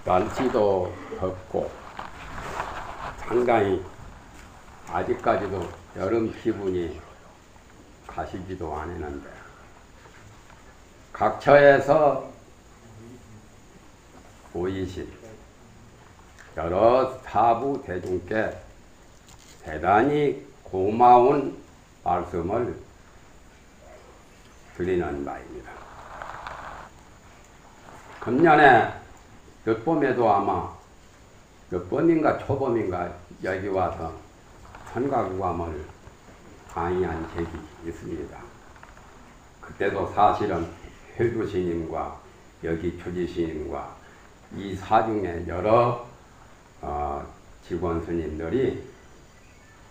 날씨도 덥고 상당히 아직까지도 여름 기분이 가시지도 않았는데 각처에서 보이신 여러 사부 대중께 대단히 고마운 말씀을 드리는 바입니다. 금년에 늦봄에도 아마 몇 번인가 초봄인가 여기 와서 선가구감을 강의한 적이 있습니다. 그때도 사실은 회두스님과 여기 주지스님과 이 사중에 여러 직원 스님들이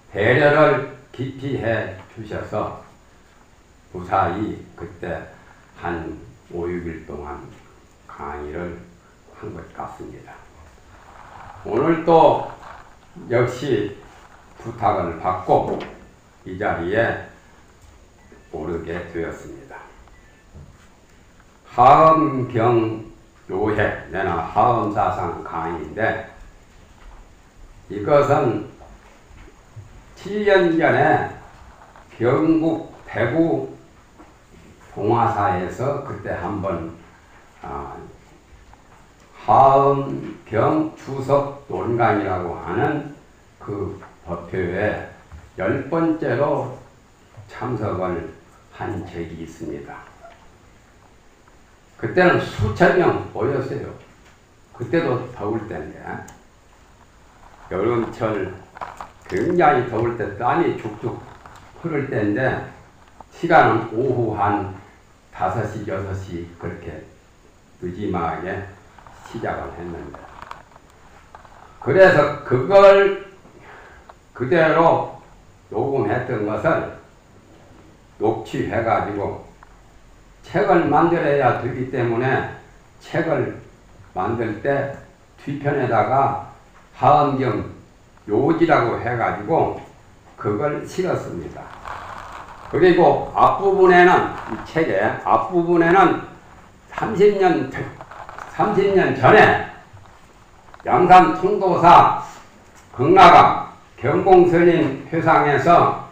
배려를 깊이 해 주셔서 무사히 그때 한 5, 6일 동안 강의를 한 것 같습니다. 오늘 또 역시 부탁을 받고 이 자리에 오르게 되었습니다. 하엄경요해 내나 하엄사상 강의인데 이것은 7년 전에 경북 대구 동화사에서 그때 한번 하엄경 주석 논강이라고 하는 그 법회에 10번째로 참석을 한 적이 있습니다. 그때는 수천 명 모였어요. 그때도 더울 때인데 여름철 굉장히 더울 때 땀이 죽죽 흐를 때인데 시간은 오후 한 5시, 6시 그렇게 늦지막하게 시작을 했는데 그래서 그걸 그대로 녹음했던 것을 녹취해가지고 책을 만들어야 되기 때문에 책을 만들 때 뒤편에다가 하엄경 요지라고 해가지고 그걸 실었습니다. 그리고 앞부분에는 이 책의 앞부분에는 30년 전에 양산 통도사 극락암 경봉스님 회상에서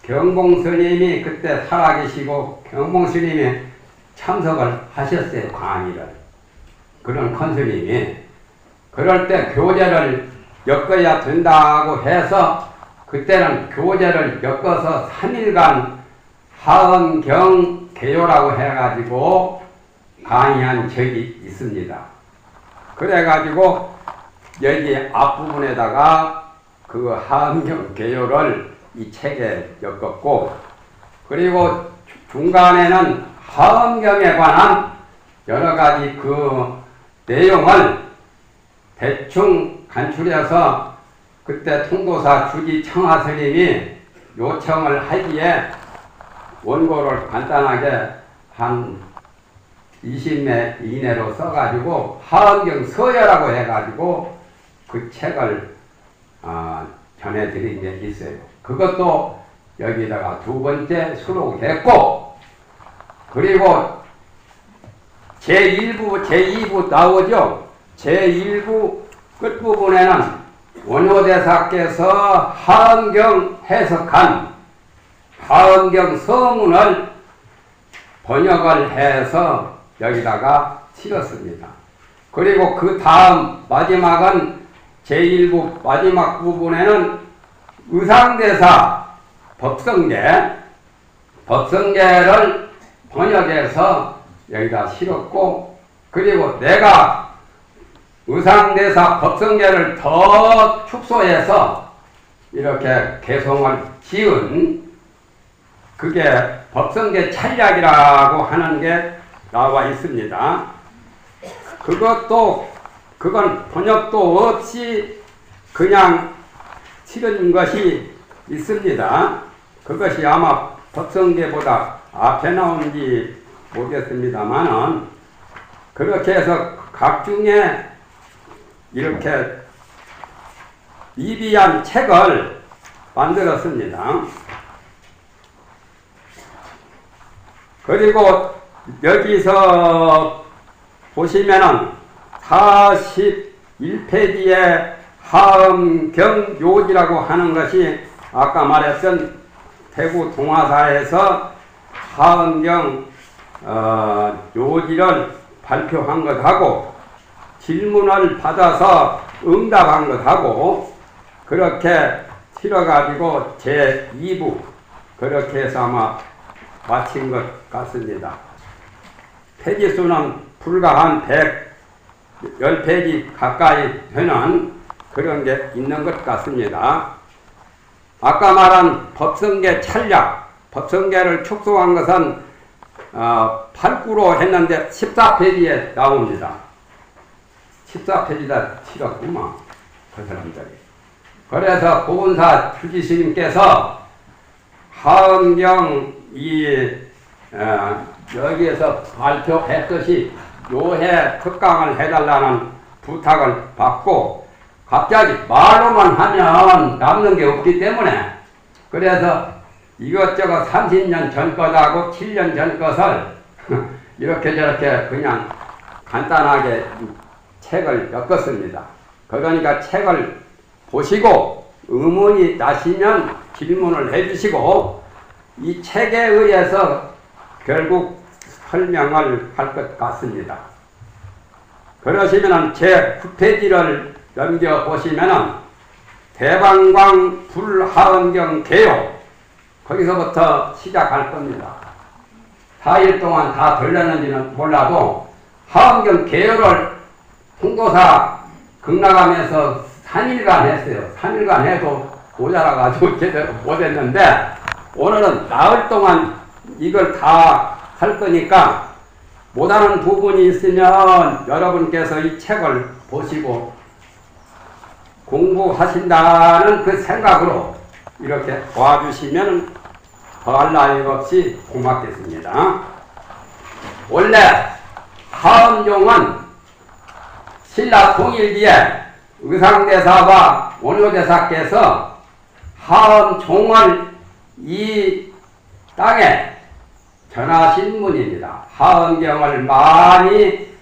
경봉스님이 그때 살아계시고 경봉스님이 참석을 하셨어요. 강의를. 그런 컨스님이 그럴 때 교재를 엮어야 된다고 해서 그때는 교재를 엮어서 3일간 하엄경 개요라고 해가지고 강의한 적이 있습니다. 그래가지고 여기 앞부분에다가 그 하엄경 개요를 이 책에 엮었고 그리고 중간에는 하엄경에 관한 여러 가지 그 내용을 대충 간추려서 그때 통도사 주지 청하스님이 요청을 하기에 원고를 간단하게 한 20매 이내로 써가지고 하엄경 서예라고 해가지고 그 책을 전해드린 게 있어요. 그것도 여기다가 2번째 수록됐고 그리고 제1부, 제2부 나오죠. 제1부 끝부분에는 원효대사께서 하엄경 해석한 하엄경 서문을 번역을 해서 여기다가 실었습니다. 그리고 그 다음 마지막은 제1부 마지막 부분에는 의상대사 법성계를 번역해서 여기다 실었고 그리고 내가 의상대사 법성계를 더 축소해서 이렇게 개성을 지은 그게 법성계 찰약이라고 하는 게 나와 있습니다. 그건 번역도 없이 그냥 실은 것이 있습니다. 그것이 아마 법성계보다 앞에 나온지 모르겠습니다만은 그렇게 해서 각중에 이렇게 미비한 책을 만들었습니다. 그리고 여기서 보시면은 41페이지에 하엄경요지라고 하는 것이 아까 말했던 대구 동화사에서 하엄경 요지를 발표한 것하고 질문을 받아서 응답한 것하고 그렇게 실어가지고 제2부 그렇게 해서 아마 마친 것 같습니다. 페이지수는 불과 한 110페이지 가까이 되는 그런 게 있는 것 같습니다. 아까 말한 법성계 찬략, 법성계를 축소한 것은 8구로 했는데 14페이지에 나옵니다. 14페이지다 치렀구만 그 사람들이. 그래서 고은사 주지스님께서 하엄경 여기에서 발표했듯이 요해 특강을 해달라는 부탁을 받고 갑자기 말로만 하면 남는 게 없기 때문에 그래서 이것저것 30년 전 것하고 7년 전 것을 이렇게 저렇게 그냥 간단하게 책을 엮었습니다. 그러니까 책을 보시고 의문이 나시면 질문을 해주시고 이 책에 의해서 결국 설명을 할 것 같습니다. 그러시면 제 9페이지를 넘겨보시면 대방광 불하엄경 개요 거기서부터 시작할 겁니다. 4일 동안 다 들렸는지는 몰라도 하엄경 개요를 홍도사 극락하면서 3일간 했어요. 3일간 해도 모자라가지고 제대로 못했는데 오늘은 나흘 동안 이걸 다 할 거니까 못하는 부분이 있으면 여러분께서 이 책을 보시고 공부하신다는 그 생각으로 이렇게 도와주시면 더할 나위 없이 고맙겠습니다. 원래 하엄종은 신라 통일기에 의상대사와 원효대사께서 하엄종을 이 땅에 전하신 분입니다. 하엄경을 많이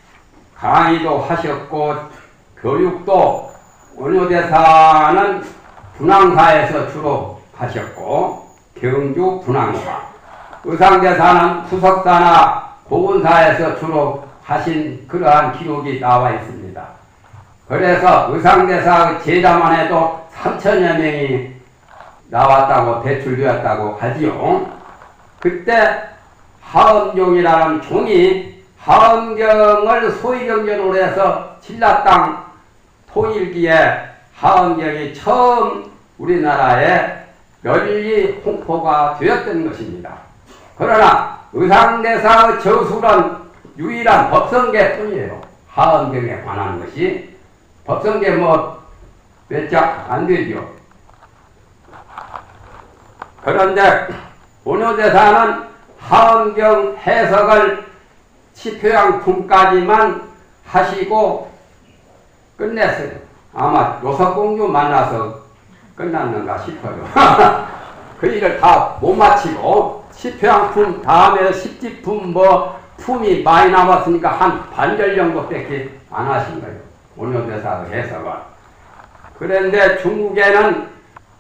강의도 하셨고 교육도 원효대사는 분황사에서 주로 하셨고 경주 분황사, 의상대사는 후석사나 고군사에서 주로 하신 그러한 기록이 나와 있습니다. 그래서 의상대사의 제자만 해도 3천여 명이 나왔다고 배출되었다고 하지요. 그때 하엄종이라는 종이 하엄경을 소위경전으로 해서 신라 땅 통일기에 하엄경이 처음 우리나라에 널리 홍보가 되었던 것입니다. 그러나 의상대사의 저술은 유일한 법성계뿐이에요. 하엄경에 관한 것이 법성계 몇 장 안 되죠. 그런데 원효대사는 하엄경 해석을 치표양품까지만 하시고 끝냈어요. 아마 요석공주 만나서 끝났는가 싶어요. 그 일을 다 못 마치고 치표양품 다음에 십지품 품이 많이 남았으니까 한 반절 정도밖에 안 하신 거예요. 원효대사의 해석을. 그런데 중국에는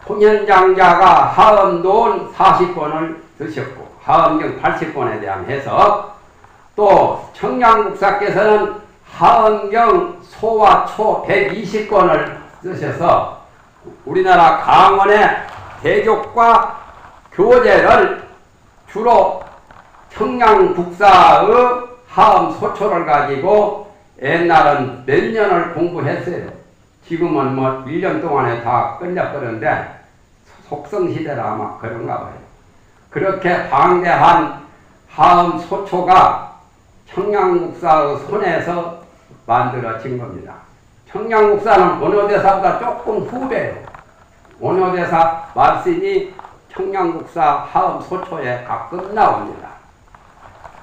통현장자가 하엄돈 40권을 쓰셨고 하엄경 80권에 대한 해석, 또 청량국사께서는 하엄경 소와 초 120권을 쓰셔서 우리나라 강원의 대교과 교재를 주로 청량국사의 하엄소초를 가지고 옛날은 몇 년을 공부했어요. 지금은 1년 동안에 다 끝내버렸는데 속성시대라 아마 그런가 봐요. 그렇게 방대한 하엄소초가 청량국사의 손에서 만들어진 겁니다. 청량국사는 원효대사보다 조금 후배예요. 원효대사 말씀이 청량국사 하엄소초에 가끔 나옵니다.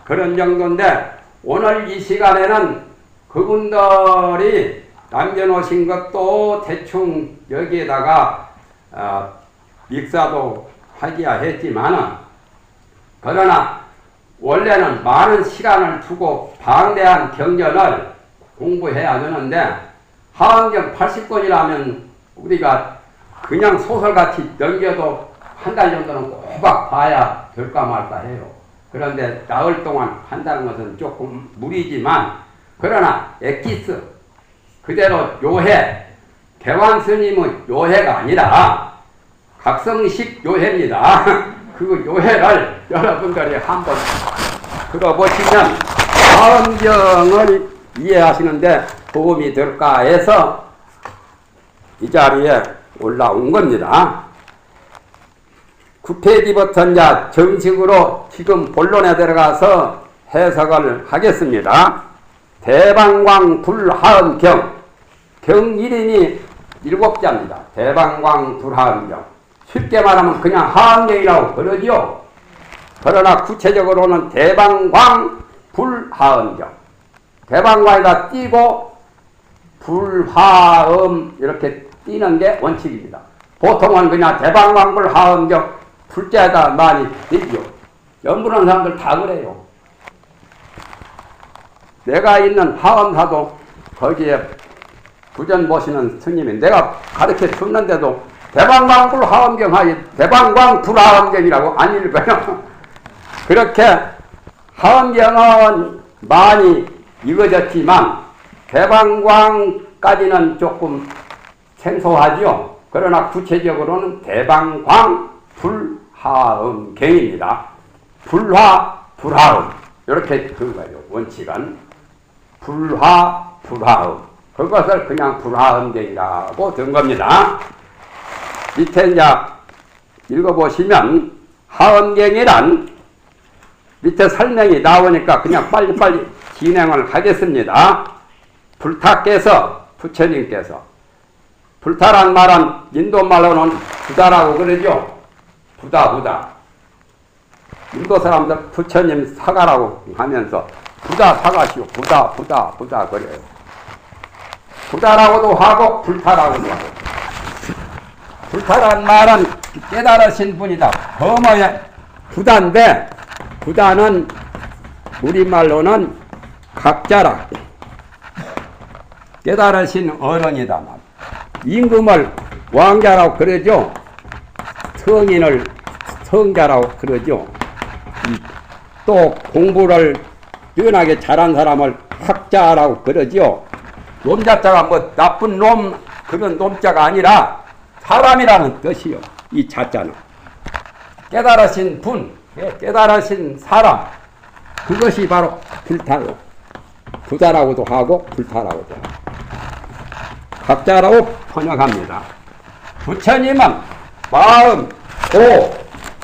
그런 정도인데 오늘 이 시간에는 그분들이 남겨놓으신 것도 대충 여기에다가 믹사도 하기야 했지만은 그러나 원래는 많은 시간을 두고 방대한 경전을 공부해야 되는데 하원경 80권이라면 우리가 그냥 소설같이 넘겨도 한 달 정도는 꼬박 봐야 될까 말까 해요. 그런데 나흘 동안 한다는 것은 조금 무리지만 그러나 엑기스 그대로 요해 개완 스님의 요해가 아니라 각성식 요해입니다. 그 요해를 여러분들이 한번 들어보시면 하원경을 이해하시는데 도움이 될까 해서 이 자리에 올라온 겁니다. 9페이지부터 이제 정식으로 지금 본론에 들어가서 해석을 하겠습니다. 대방광 불하음경, 경 이름이 7자입니다. 대방광 불하음경. 쉽게 말하면 그냥 하음경이라고 그러죠. 그러나 구체적으로는 대방광 불하음경. 대방광에다 띄고 불화음 이렇게 띄는 게 원칙입니다. 보통은 그냥 대방광 불하음경 불자에다 많이 띄죠. 연구하는 사람들 다 그래요. 내가 있는 하원사도 거기에 부전 모시는 스님이 내가 가르쳐 줬는데도 대방광 불하음경 하지 대방광 불하음경이라고 안 읽어요. 그렇게 하음경은 많이 읽어졌지만 대방광까지는 조금 생소하죠. 그러나 구체적으로는 대방광 불하음경입니다. 불화, 불하음 이렇게 그거예요. 원칙은 불화, 불하음 그것을 그냥 불하음경이라고 든 겁니다. 밑에 이제 읽어보시면 하음경이란 밑에 설명이 나오니까 그냥 빨리빨리 진행을 하겠습니다. 불타께서 부처님께서 불타란 말은 인도말로는 부다라고 그러죠. 부다. 인도 사람들 부처님 사가라고 하면서 부다 사가시오. 부다 그래요. 부다라고도 하고 불타라고도 하고. 불타란 말은 깨달으신 분이다. 범어의 부다인데 부다는 우리말로는 각자라. 깨달으신 어른이다. 임금을 왕자라고 그러죠. 성인을 성자라고 그러죠. 또 공부를 뛰어나게 잘한 사람을 학자라고 그러죠. 놈자자가 뭐 나쁜 놈 그런 놈자가 아니라 사람이라는 뜻이요. 이 자자는 깨달으신 분, 깨달으신 사람 그것이 바로 불타요. 부자라고도 하고 불타라고도 하고 각자라고 번역합니다. 부처님은 마음, 도,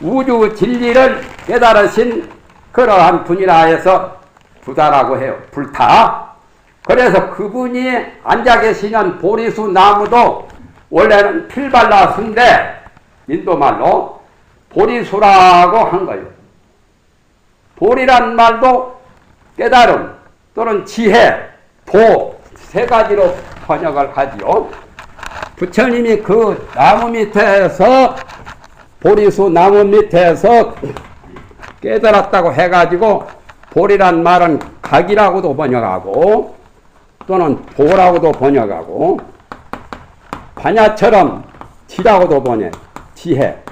우주 진리를 깨달으신 그러한 분이라 해서 부자라고 해요. 불타. 그래서 그분이 앉아 계시는 보리수 나무도 원래는 필발라수인데 인도말로 보리수라고 한 거예요. 보리란 말도 깨달음 또는 지혜, 도 세 가지로 번역을 하지요. 부처님이 그 나무 밑에서 보리수 나무 밑에서 깨달았다고 해가지고 보리란 말은 각이라고도 번역하고 또는 보라고도 번역하고 반야처럼 지라고도 번역 지혜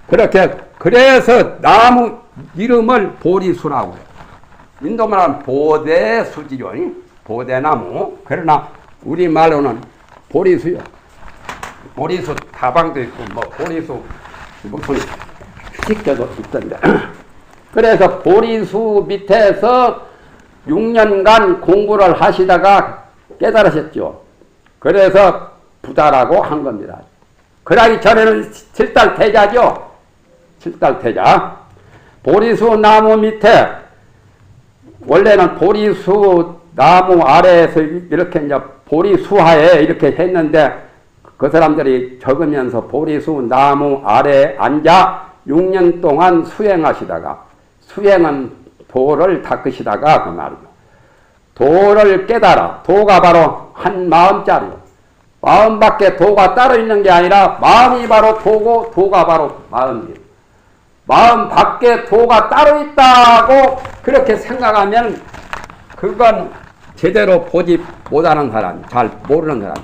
그렇게 그래서 나무 이름을 보리수라고 해요. 인도말은 보대수지요. 보대나무. 그러나 우리말로는 보리수요. 보리수 다방도 있고 뭐 보리수 무슨 휴식자도 있던데. 그래서 보리수 밑에서 6년간 공부를 하시다가 깨달으셨죠. 그래서 부자라고 한 겁니다. 그러기 전에는 7달 태자죠. 7달 태자. 보리수 나무 밑에 원래는 보리수 나무 아래에서 이렇게 이제 보리수하에 이렇게 했는데 그 사람들이 적으면서 보리수 나무 아래에 앉아 6년 동안 수행하시다가 수행은 도를 닦으시다가 그 말이죠. 도를 깨달아. 도가 바로 한 마음짜리요. 마음밖에 도가 따로 있는 게 아니라 마음이 바로 도고 도가 바로 마음이에요. 마음 밖에 도가 따로 있다고 그렇게 생각하면 그건 제대로 보지 못하는 사람, 잘 모르는 사람.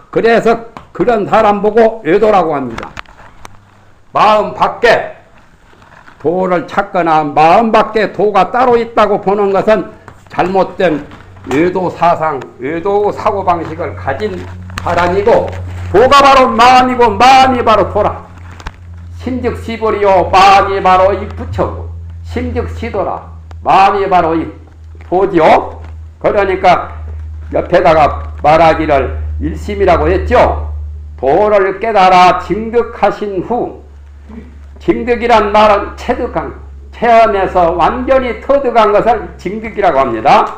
그래서 그런 사람 보고 외도라고 합니다. 마음 밖에 도를 찾거나 마음 밖에 도가 따로 있다고 보는 것은 잘못된 외도 사상, 외도 사고방식을 가진 사람이고, 도가 바로 마음이고 마음이 바로 도라. 심즉시보리요 마음이 바로 이 부처고, 심즉시도라 마음이 바로 이 도지요. 그러니까 옆에다가 말하기를 일심이라고 했죠. 도를 깨달아 징득하신 후, 징득이란 말은 체득한, 체험에서 완전히 터득한 것을 징득이라고 합니다.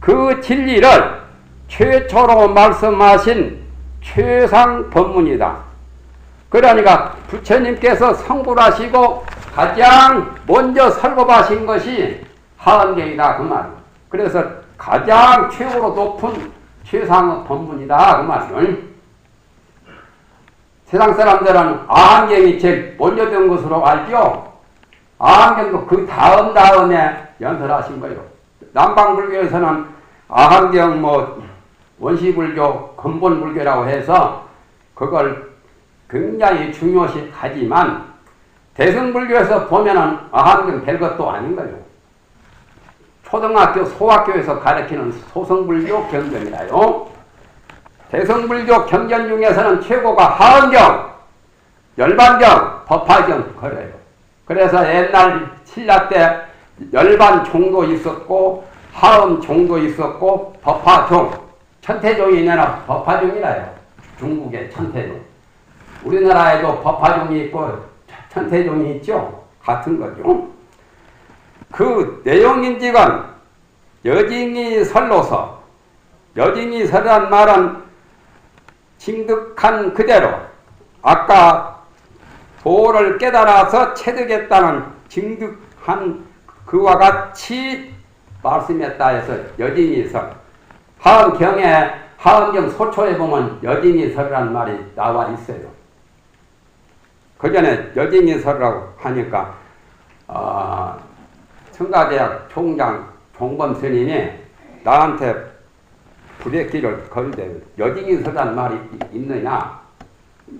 그 진리를 최초로 말씀하신 최상 법문이다. 그러니까 부처님께서 성불하시고 가장 먼저 설법하신 것이 하은경이다 그 말이에요. 그래서 가장 최고로 높은 최상의 법문이다 그 말이에요. 세상 사람들은 아한경이 제일 먼저 된 것으로 알죠. 아한경도 그 다음에 연설하신 거예요. 남방불교에서는 아한경 원시불교 근본불교라고 해서 그걸 굉장히 중요시 하지만, 대승불교에서 보면은 아한경 별것도 아닌 거예요. 초등학교, 소학교에서 가르치는 소승불교 경전이라요. 대승불교 경전 중에서는 최고가 하은경, 열반경, 법화경 그래요. 그래서 옛날 신라 때 열반 종도 있었고 하음 종도 있었고 법화종, 천태종이 내나 법화종이라요. 중국의 천태종. 우리나라에도 법화종이 있고 천태종이 있죠. 같은 거죠. 그 내용인지건 여징이 설로서, 여징이 설이란 말은 징득한 그대로, 아까 도를 깨달아서 체득했다는 징득한 그와 같이 말씀했다 해서 여징이설. 하은경 소초에 보면 여징이설이라는 말이 나와 있어요. 그 전에 여징이설이라고 하니까 청가대학 총장 종범 스님이 나한테 부대끼를 걸대, 여징이설이라는 말이 있느냐?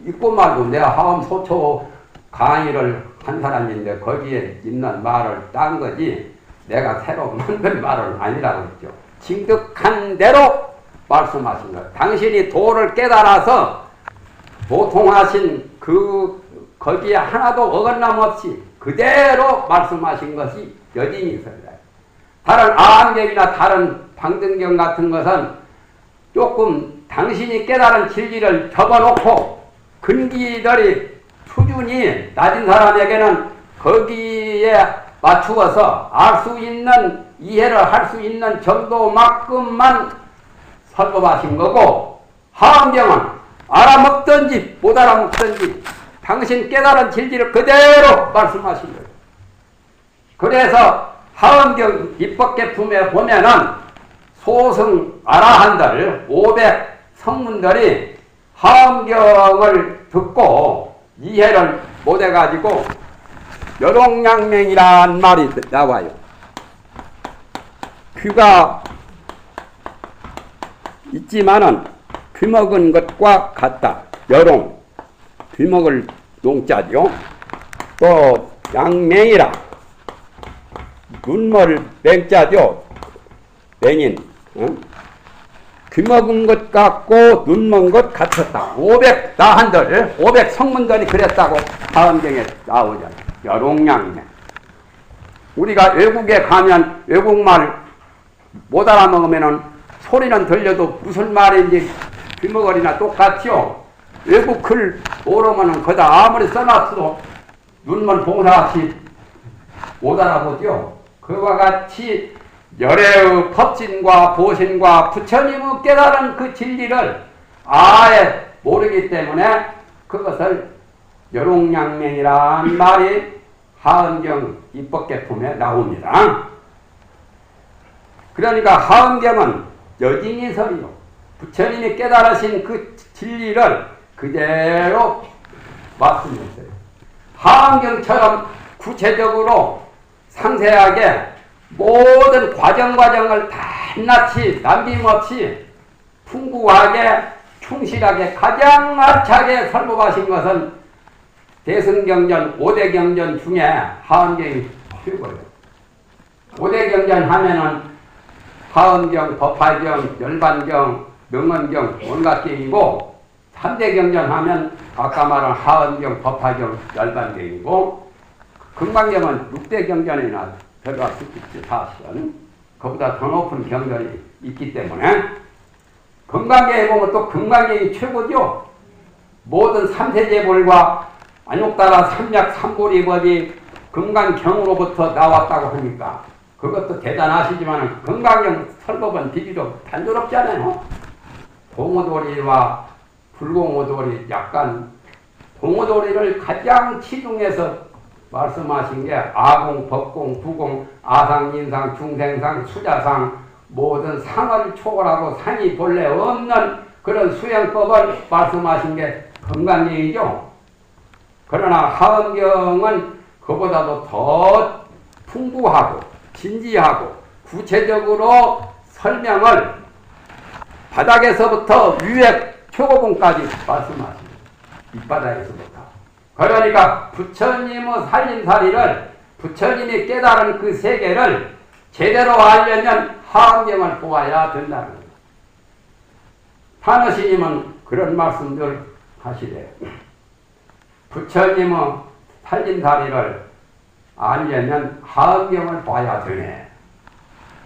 있고 말고 내가 하음 소초 강의를 한 사람인데 거기에 있는 말을 딴 거지 내가 새로 만든 말은 아니라고 했죠. 징득한 대로 말씀하신 것. 당신이 도를 깨달아서 도통하신 거기에 하나도 어긋남 없이 그대로 말씀하신 것이 여징이설이다. 다른 아한경이나 다른 방등경 같은 것은 조금 당신이 깨달은 진리를 접어놓고 근기들이 수준이 낮은 사람에게는 거기에 맞추어서 알 수 있는, 이해를 할 수 있는 정도만큼만 설법하신 거고, 하은경은 알아먹든지 못 알아먹든지 당신 깨달은 진리를 그대로 말씀하신 거예요. 그래서 하은경 입법계품에 보면은 소승 아라한들 500 성문들이 하은경을 듣고 이해를 못해가지고 여롱양맹이란 말이 나와요. 귀가 있지만은 귀먹은 것과 같다. 여롱, 귀먹을 농자죠. 또 양맹이라, 눈물 맹자죠. 맹인. 귀먹은 것 같고 눈먼 것 같았다. 500 나한들, 500 성문들이 그랬다고 하은경에 나오잖아요. 여롱양맹. 우리가 외국에 가면 외국말 못 알아먹으면은 소리는 들려도 무슨 말인지 귀머거리나 똑같죠. 외국 글 모르면은 거다 아무리 써놨어도 눈먼 봉사같이 못 알아보죠. 그와 같이 열애의 법진과 보신과 부처님의 깨달은 그 진리를 아예 모르기 때문에 그것을 여롱양맹이란 말이 하은경 입법계품에 나옵니다. 그러니까 하은경은 여징이설이요. 부처님이 깨달으신 그 진리를 그대로 말씀했어요. 하은경처럼 구체적으로 상세하게 모든 과정을 다 한낱이 남김없이 풍부하게 충실하게 가장 알차게 설법하신 것은 대승경전 5대 경전 중에 하은경이 최고예요. 5대 경전 하면은 하은경, 법화경, 열반경, 명언경 온갖 경이고 3대 경전 하면 아까 말한 하은경, 법화경, 열반경이고 금강경은 6대 경전이나 들어갈 수 있지 사실은. 그보다 더 높은 경전이 있기 때문에 금강경에 보면 또 금강경이 최고죠. 모든 3세제불과 안욕따라 삼약 삼보리법이 금강경으로부터 나왔다고 하니까 그것도 대단하시지만 금강경 설법은 비교적 단조롭지 않아요. 동오도리와 불공오도리 약간 동오도리를 가장 치중해서 말씀하신 게 아공, 법공, 부공, 아상, 인상, 중생상, 수자상 모든 상을 초월하고 상이 본래 없는 그런 수행법을 말씀하신 게 금강경이죠. 그러나 하은경은 그보다도 더 풍부하고 진지하고 구체적으로 설명을 바닥에서부터 위에 최고봉까지 말씀하십니다. 밑바닥에서부터. 그러니까 부처님의 살림살이를 부처님이 깨달은 그 세계를 제대로 알려면 하은경을 보아야 된다는 거예요. 타너스님은 그런 말씀들 하시래요. 부처님의 살림살이를 알려면 하은경을 봐야 되네.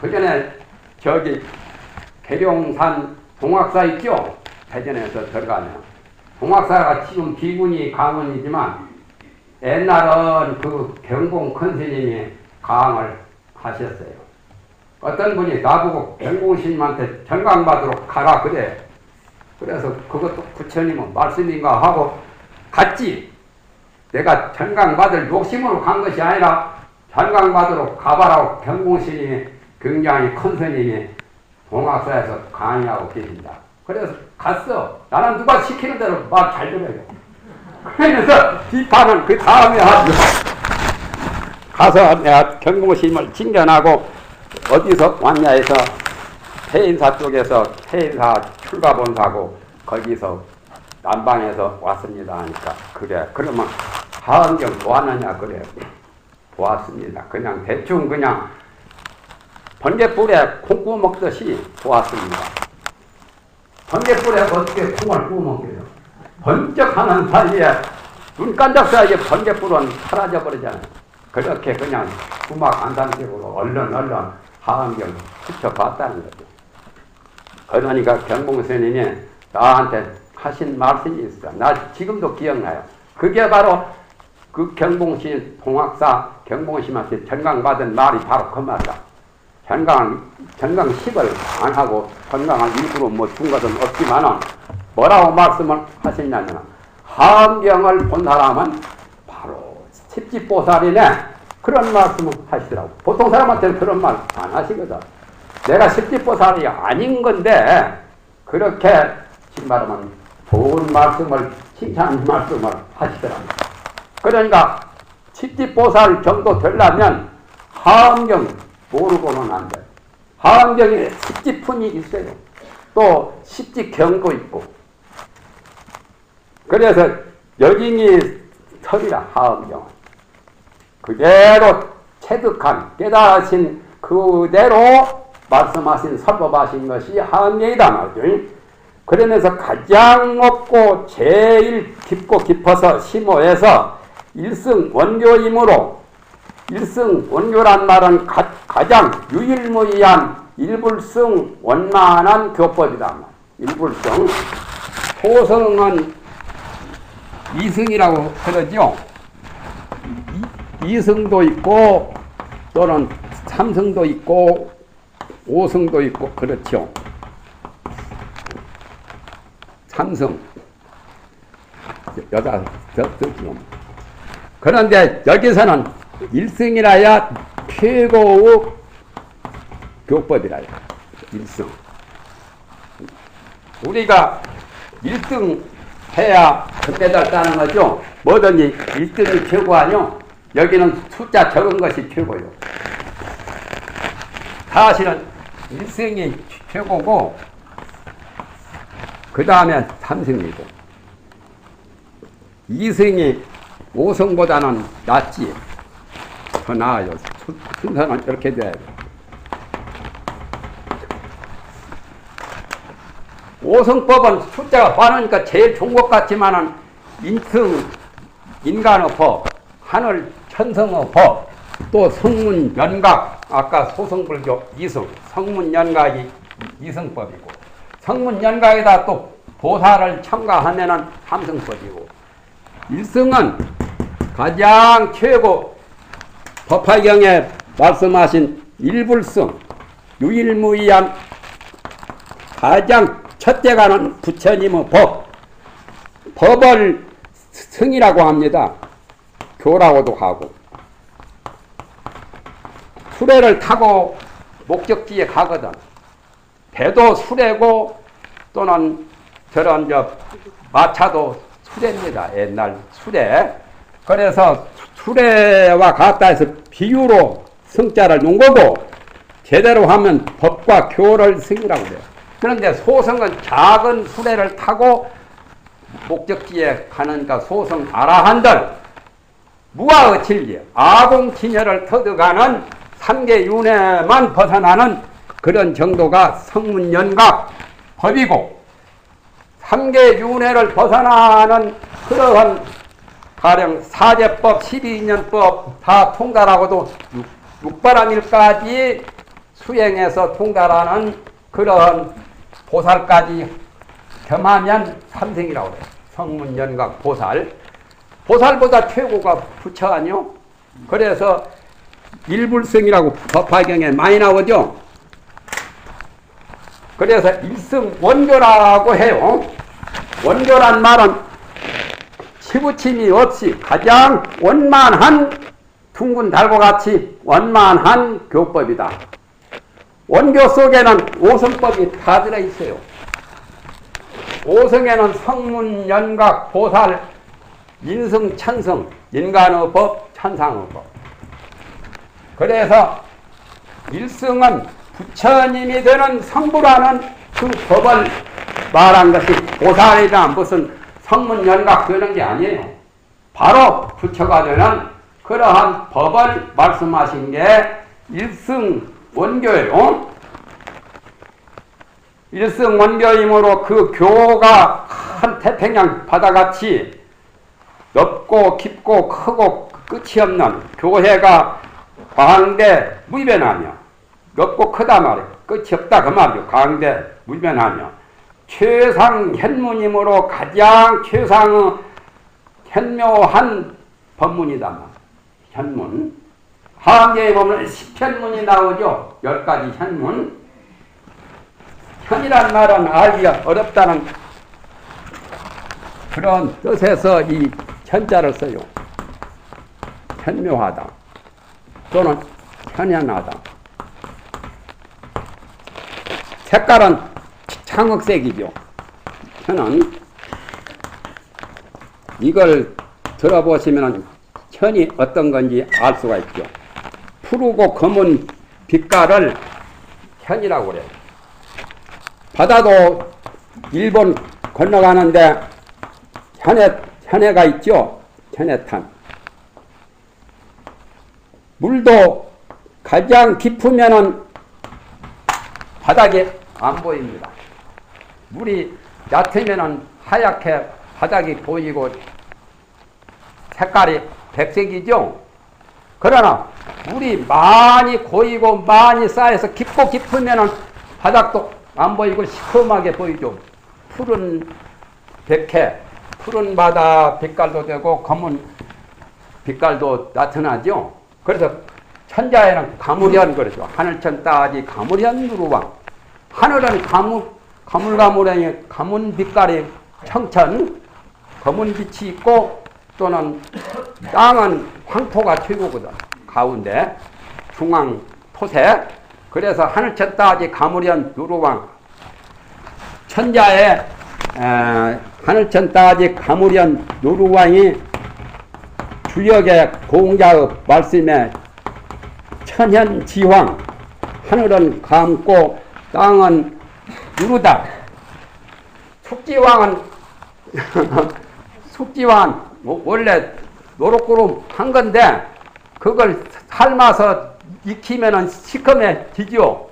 그 전에 저기 계룡산 동학사 있죠? 대전에서 들어가면 동학사가 지금 비군이 강원이지만 옛날은 그 경공 큰 스님이 강을 하셨어요. 어떤 분이 나보고 경공 스님한테 전강받으러 가라 그래. 그래서 그것도 부처님은 말씀인가 하고 갔지. 내가 전강받을 욕심으로 간 것이 아니라 전강받으러 가봐라고 경공 스님이 굉장히 큰 스님이 동학사에서 강의하고 계신다. 그래서 갔어. 나는 누가 시키는 대로 말 잘 들어요. 그러면서 비판은 그 다음에 하죠. 가서 내가 경공심을 칭견하고 어디서 왔냐 해서 태인사 쪽에서 태인사 출가본사고 거기서 남방에서 왔습니다 하니까 그래. 그러면 하은경 보았느냐 그래. 보았습니다. 그냥 대충 그냥 번개불에 콩 구워 먹듯이 보았습니다. 번개불에 어떻게 콩을 구워 먹게요? 번쩍하는 사이에 눈 깜짝 사이에 번개불은 사라져 버리잖아요. 그렇게 그냥 구막 안담식으로 얼른 하은경 스쳐봤다는 거죠. 그러니까 경봉스님이 나한테 하신 말씀이 있어. 나 지금도 기억나요. 그게 바로 그 경봉신 동학사 경봉심한테 전강받은 말이 바로 그 말이다. 전강 10을 안 하고 전강을 일부러 뭐 준 것은 없지만은 뭐라고 말씀을 하셨냐면 하은경을 본 사람은 바로 십지보살이네. 그런 말씀을 하시더라고. 보통 사람한테는 그런 말 안 하시거든. 내가 십지보살이 아닌 건데 그렇게 지금 말하면 좋은 말씀을 칭찬 말씀을 하시더라고. 그러니까 십지보살 정도 되려면 하은경 모르고는 안 돼. 하은경에 십지품이 있어요. 또 십지경도 있고. 그래서 여진이 설이라 하은경은. 그대로 체득한 깨달으신 그대로 말씀하신 설법하신 것이 하은경이다 말이죠. 그러면서 가장 높고 제일 깊고 깊어서 심오해서 일승원교이므로 일승원교란 말은 가장 유일무이한 일불승 원만한 교법이다. 일불승. 소승은 이승이라고 그러죠. 이승도 있고 또는 삼승도 있고 오승도 있고 그렇죠. 삼승 여자 지금. 그런데 여기서는 일승이라야 최고의 교법이라야 일승. 우리가 1등 해야 금메달 따는 거죠. 뭐든지 1등이 최고 아니요. 여기는 숫자 적은 것이 최고요. 사실은 일성이 최고고 그 다음에 삼성이고 이성이 오성보다는 낫지. 더 나아요. 순서는 이렇게 돼야 돼. 오성법은 숫자가 많으니까 제일 좋은 것 같지만은 인성, 인간의 법, 하늘 천성의 법, 또 성문 연각, 아까 소성불교 이성, 성문 연각이 이성법이고, 성문 연각에다 또 보살을 첨가하면은 삼성법이고, 일성은 가장 최고 법화경에 말씀하신 일불성, 유일무이한 가장 첫째가는 부처님의 법을 성이라고 합니다. 교라고도 하고. 수레를 타고 목적지에 가거든. 배도 수레고 또는 저런 마차도 수레입니다. 옛날 수레. 그래서 수레와 같다 해서 비유로 성자를 놓은 거고 제대로 하면 법과 교를 성이라고 그래요. 그런데 소성은 작은 수레를 타고 목적지에 가는가 소성 아라한들 무아의 진리 아공진여를 터득하는 삼계윤회만 벗어나는 그런 정도가 성문연각 법이고 삼계윤회를 벗어나는 그러한 가령 사제법, 12인연법 다 통달하고도 육바라밀까지 수행해서 통달하는 그러한 보살까지 겸하면 삼생이라고 그래요. 성문연각 보살. 보살보다 최고가 부처 아니요? 그래서 일불성이라고 법화경에 많이 나오죠? 그래서 일성 원교라고 해요. 원교란 말은 치부침이 없이 가장 원만한 둥근 달과 같이 원만한 교법이다. 원교 속에는 오성법이 다 들어있어요. 오성에는 성문, 연각, 보살, 인성, 천성, 인간의 법, 천상의 법. 그래서 일성은 부처님이 되는 성부라는 그 법을 말한 것이 보살이나 무슨 성문, 연각 되는 게 아니에요. 바로 부처가 되는 그러한 법을 말씀하신 게 일성 원교예요. 일성 원교이므로 그 교가 큰 태평양 바다같이 넓고 깊고 크고 끝이 없는 교회가 광대 무변하며 넓고 크다 말이에요. 끝이 없다 그 말이에요. 광대 무변하며 최상 현문이므로 가장 최상의 현묘한 법문이다. 현문. 하계에 보면 10현문이 나오죠. 10가지 현문. 현이란 말은 알기가 어렵다는 그런 뜻에서 이 현자를 써요. 현묘하다 또는 현현하다. 색깔은 창흑색이죠. 현은 이걸 들어보시면 현이 어떤 건지 알 수가 있죠. 푸르고 검은 빛깔을 현이라고 그래요. 바다도 일본 건너가는데 현해가 있죠. 현해탄. 물도 가장 깊으면은 바닥이 안 보입니다. 물이 얕으면은 하얗게 바닥이 보이고 색깔이 백색이죠. 그러나 물이 많이 고이고 많이 쌓여서 깊고 깊으면은 바닥도 안 보이고 시커멓게 보이죠. 푸른 백해, 푸른 바다 빛깔도 되고 검은 빛깔도 나타나죠. 그래서 천자에는 가물현 그러죠. 하늘천 따지 가물현 누루왕. 하늘은 가물가물하니 가문 빛깔이 청천, 검은 빛이 있고 또는 땅은 황토가 최고거든. 가운데 중앙 토색. 그래서 하늘천 따지 가물현 누루왕. 천자에 하늘천 따지 가물현 누루왕이 주역의 공자의 말씀에 천현지황 하늘은 감고 땅은 누르다. 숙지왕은 숙지왕은 원래 노릇구름 한 건데 그걸 삶아서 익히면은 시커매지죠.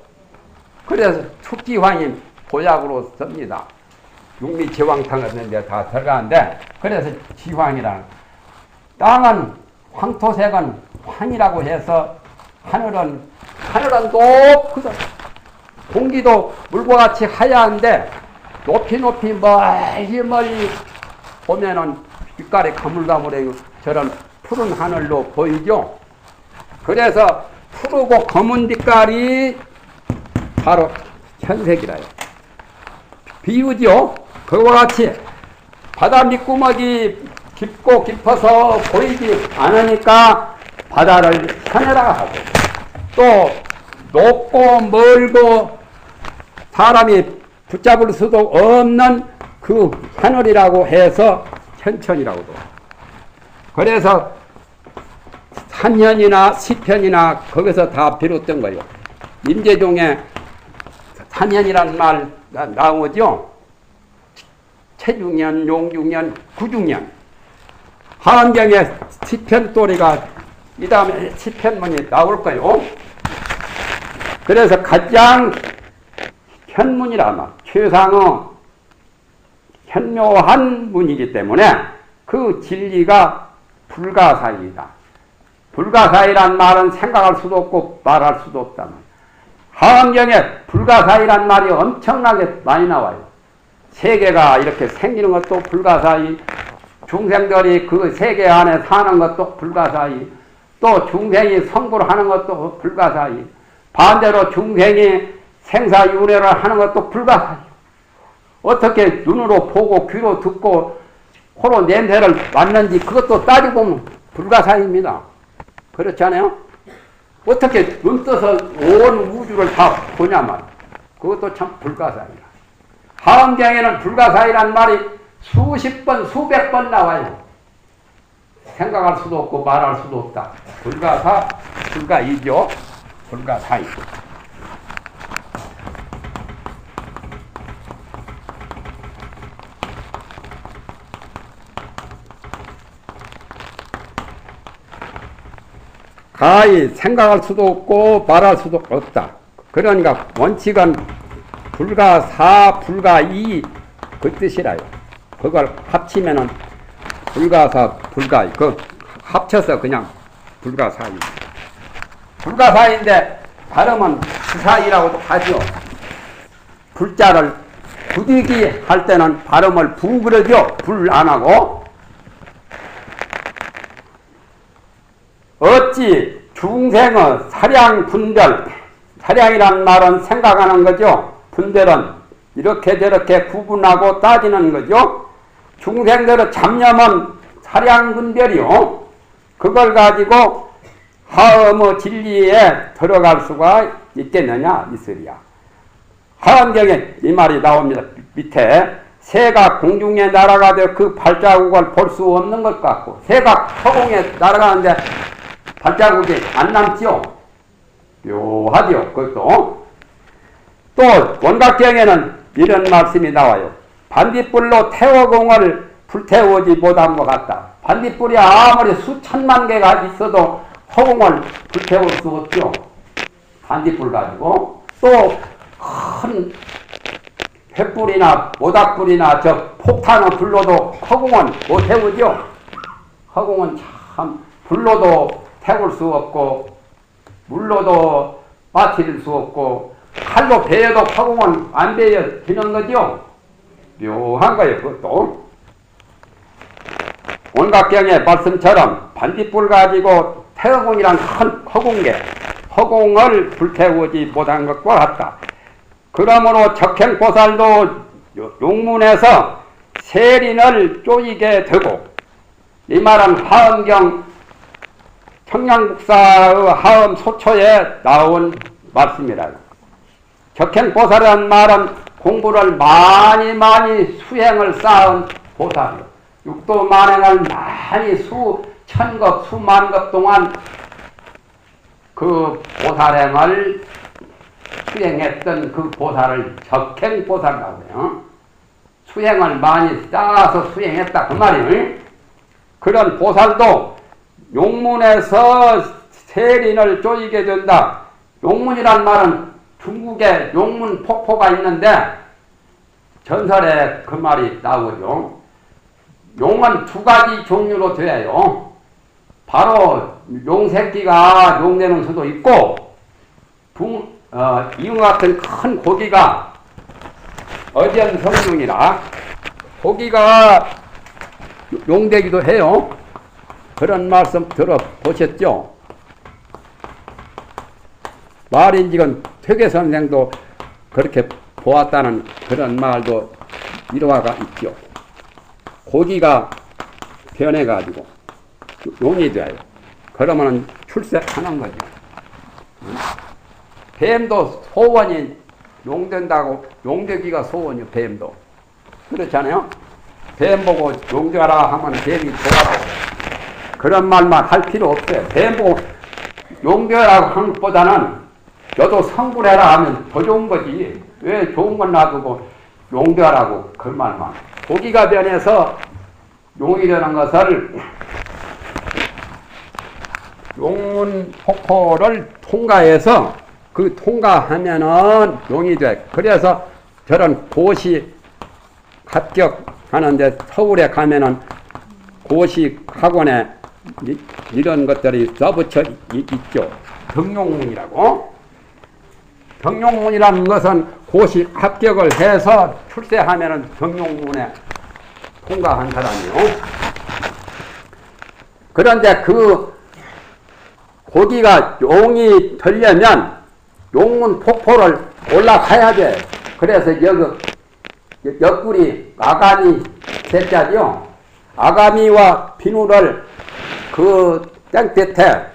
그래서 숙지왕이 보약으로 씁니다. 육미지왕탕 같은 데 다 들어가는데 그래서 지황이라는. 땅은 황토색은 황이라고 해서 하늘은 높거든. 공기도 물과 같이 하얀데 높이 멀리 보면은 빛깔이 가물가물해요. 저런 푸른 하늘로 보이죠. 그래서 푸르고 검은 빛깔이 바로 현색이라요. 비유죠. 그와 같이 바다 밑구멍이 깊고 깊어서 보이지 않으니까 바다를 현해라 하고, 또 높고 멀고 사람이 붙잡을 수도 없는 그 하늘이라고 해서 현천이라고도. 그래서 산현이나 시편이나 거기서 다 비롯된 거예요. 임재종에 산현이라는 말 나오죠. 체중년, 용중년, 구중년. 하안경에 시편도리가 이 다음에 시편문이 나올 거예요. 그래서 가장 현문이라 말, 최상의 현묘한 문이기 때문에 그 진리가 불가사의이다. 불가사의란 말은 생각할 수도 없고 말할 수도 없다. 하안경에 불가사의란 말이 엄청나게 많이 나와요. 세계가 이렇게 생기는 것도 불가사의, 중생들이 그 세계 안에 사는 것도 불가사의, 또 중생이 성불을 하는 것도 불가사의, 반대로 중생이 생사윤회를 하는 것도 불가사의. 어떻게 눈으로 보고 귀로 듣고 코로 냄새를 맡는지 그것도 따지고 보면 불가사의입니다. 그렇지 않아요? 어떻게 눈 떠서 온 우주를 다 보냐만 그것도 참 불가사의라. 하엄경에는 불가사의란 말이 수십 번, 수백 번 나와요. 생각할 수도 없고 말할 수도 없다. 불가이죠. 불가사의. 가히 생각할 수도 없고 말할 수도 없다. 그러니까 원칙은 불가사, 불가이 그 뜻이라요. 그걸 합치면은 불가사, 불가이 그 합쳐서 그냥 불가사이. 불가사이인데 발음은 부사이라고도 하죠. 불자를 부디기 할 때는 발음을 부 그러죠. 불 안 하고. 어찌 중생의 사량 분별, 사량이란 말은 생각하는 거죠. 분별은 이렇게 저렇게 구분하고 따지는 거죠. 중생들의 잡념은 사량 분별이요. 그걸 가지고 하엄의 진리에 들어갈 수가 있겠느냐 이 소리야. 하엄경에 이 말이 나옵니다. 밑에 새가 공중에 날아가도 그 발자국을 볼 수 없는 것 같고, 새가 허공에 날아가는데 발자국이 안 남지요. 묘하죠. 그것도. 또 원각경에는 이런 말씀이 나와요. 반딧불로 태워공을 불태우지 못한 것 같다. 반딧불이 아무리 수천만 개가 있어도 허공을 불태울 수 없죠. 반딧불 가지고. 또 큰 횃불이나 모닥불이나 저 폭탄의 불로도 허공은 못 태우죠. 허공은 참 불로도 태울 수 없고 물로도 빠뜨릴 수 없고 칼로 베어도 허공은 안 베어지는 거죠. 묘한 거예요. 그것도. 원각경의 말씀처럼 반딧불 가지고 태어공이란 큰 허공계, 허공을 불태우지 못한 것과 같다. 그러므로 적행보살도 용문에서 세린을 쪼이게 되고, 이 말은 하엄경 청량국사의 하엄 소초에 나온 말씀이라요. 적행보살이라는 말은 공부를 많이 수행을 쌓은 보살이요. 육도 만행을 많이 수천급 수만급 동안 그 보살행을 수행했던 그 보살을 적행보살이라고 해요. 수행을 많이 쌓아서 수행했다 그 말이에요. 그런 보살도 용문에서 세린을 쪼이게 된다. 용문이란 말은 중국에 용문 폭포가 있는데 전설에 그 말이 나오죠. 용은 두 가지 종류로 돼요. 바로 용새끼가 용되는 수도 있고 이와 같은 큰 고기가 어전성룡이라 고기가 용되기도 해요. 그런 말씀 들어보셨죠? 말인지건 퇴계선생도 그렇게 보았다는 그런 말도 일화가 있죠. 고기가 변해가지고 용이 돼요. 그러면 출세하는 거죠. 뱀도 소원이 용된다고, 용되기가 소원이요, 뱀도. 그렇잖아요? 뱀 보고 용되라 하면 뱀이 좋아하고. 그런 말만 할 필요 없어요. 뱀 보고 용되라고 하는 것보다는 너도 성불해라 하면 더 좋은 거지. 왜 좋은 건 놔두고 용되라고 그 말만. 고기가 변해서 용이 되는 것을 용문 폭포를 통과해서 그 통과하면은 용이 돼. 그래서 저런 고시 합격하는데 서울에 가면은 고시 학원에 이런 것들이 써붙여 있죠. 등용문이라고. 등용문이라는 것은 고시 합격을 해서 출세하면은 등용문에 통과한 사람이요. 그런데 그 고기가 용이 되려면 용문 폭포를 올라가야 돼. 그래서 옆구리 아가미 셋자리요. 아가미와 비누를 그 땡볕에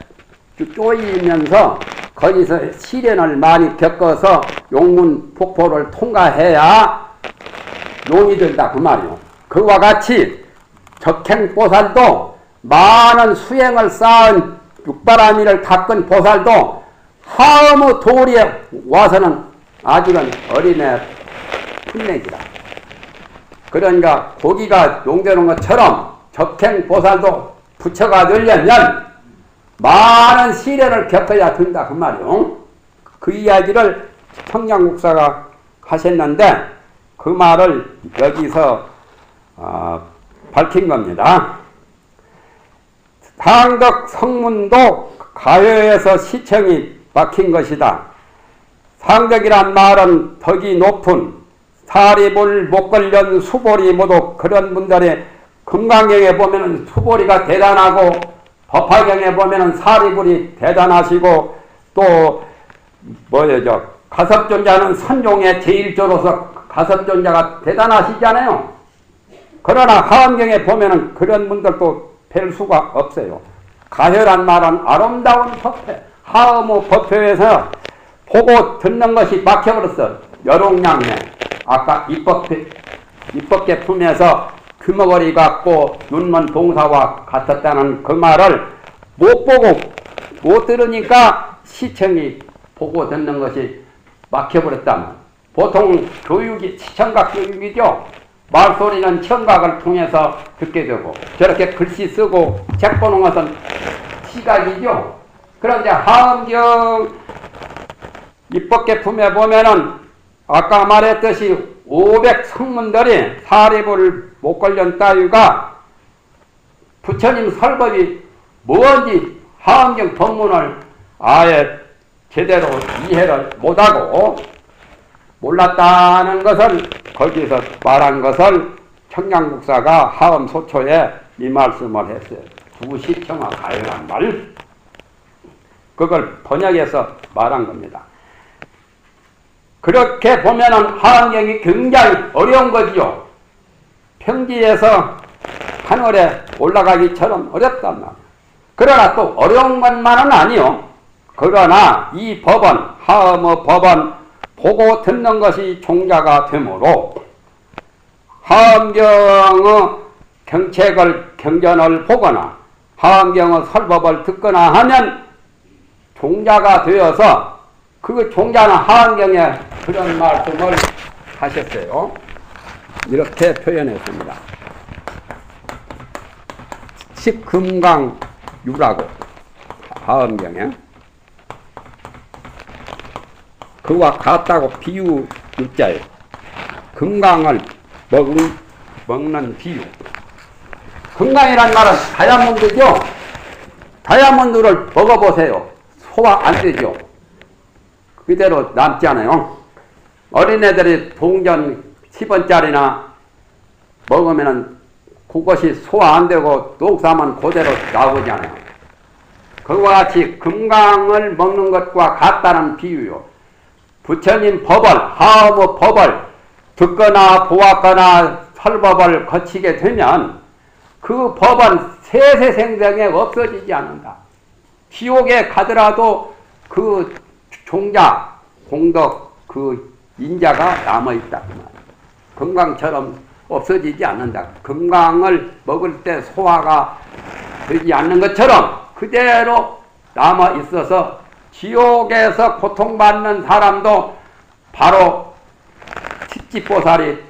쪼이면서 거기서 시련을 많이 겪어서 용문 폭포를 통과해야 용이 된다 그 말이요. 그와 같이 적행보살도 많은 수행을 쌓은 육바라밀을 닦은 보살도 하무 도리에 와서는 아직은 어린애 품맥이다. 그러니까 고기가 용되는 것처럼 적행보살도 부처가 되려면 많은 시련을 겪어야 된다 그 말이요. 그 이야기를 청량국사가 하셨는데 그 말을 여기서 밝힌 겁니다. 상덕 성문도 가요에서 시청이 박힌 것이다. 상덕이란 말은 덕이 높은 사리불 목걸련 수보리 모두 그런 분들의 금강경에 보면은 수보리가 대단하고 법화경에 보면은 사리불이 대단하시고 또 가섭존자는 선종의 제일조로서 가섭존자가 대단하시잖아요. 그러나 하엄경에 보면은 그런 분들도 뵐 수가 없어요. 가혈한 말은 아름다운 법회, 하엄의 법회에서 보고 듣는 것이 막혀버렸어. 여롱양매, 아까 입법계 품에서 귀머거리 같고 눈먼 동사와 같았다는 그 말을 못 보고 못 들으니까 시청이 보고 듣는 것이 막혀버렸다면 보통 교육이 시청각 교육이죠. 말소리는 청각을 통해서 듣게 되고 저렇게 글씨 쓰고 책 보는 것은 시각이죠. 그런데 하엄경 입법계품에 보면은 아까 말했듯이 500성문들이 사리불 목걸련 따위가 부처님 설법이 뭔지 하엄경 법문을 아예 제대로 이해를 못하고 몰랐다는 것을 거기서 말한 것을 청량국사가 하엄소초에 이 말씀을 했어요. 두시청아 가열한 말. 그걸 번역해서 말한 겁니다. 그렇게 보면은 하엄경이 굉장히 어려운 거지요. 평지에서 하늘에 올라가기처럼 어렵단 말이에요. 그러나 또 어려운 것만은 아니요. 그러나 이 법은 하엄의 법은 보고 듣는 것이 종자가 되므로 하엄경의 경책을 경전을 보거나 하엄경의 설법을 듣거나 하면 종자가 되어서 그 종자는 하안경에 그런 말씀을 하셨어요. 이렇게 표현했습니다. 식금강유라고 하안경에 그와 같다고 비유 유자예요. 금강을 먹는 비유. 금강이란 말은 다이아몬드죠. 다이아몬드를 먹어보세요. 소화 안 되죠. 그대로 남잖아요. 어린애들이 동전 10원짜리나 먹으면은 그것이 소화 안 되고 녹사면 그대로 나오잖아요. 그와 같이 금강을 먹는 것과 같다는 비유요. 부처님 법을, 하어의 법을 듣거나 보았거나 설법을 거치게 되면 그 법은 세세생생에 없어지지 않는다. 지옥에 가더라도 그 종자, 공덕, 그 인자가 남아있다. 금강처럼 없어지지 않는다. 금강을 먹을 때 소화가 되지 않는 것처럼 그대로 남아있어서 지옥에서 고통받는 사람도 바로 칫지보살이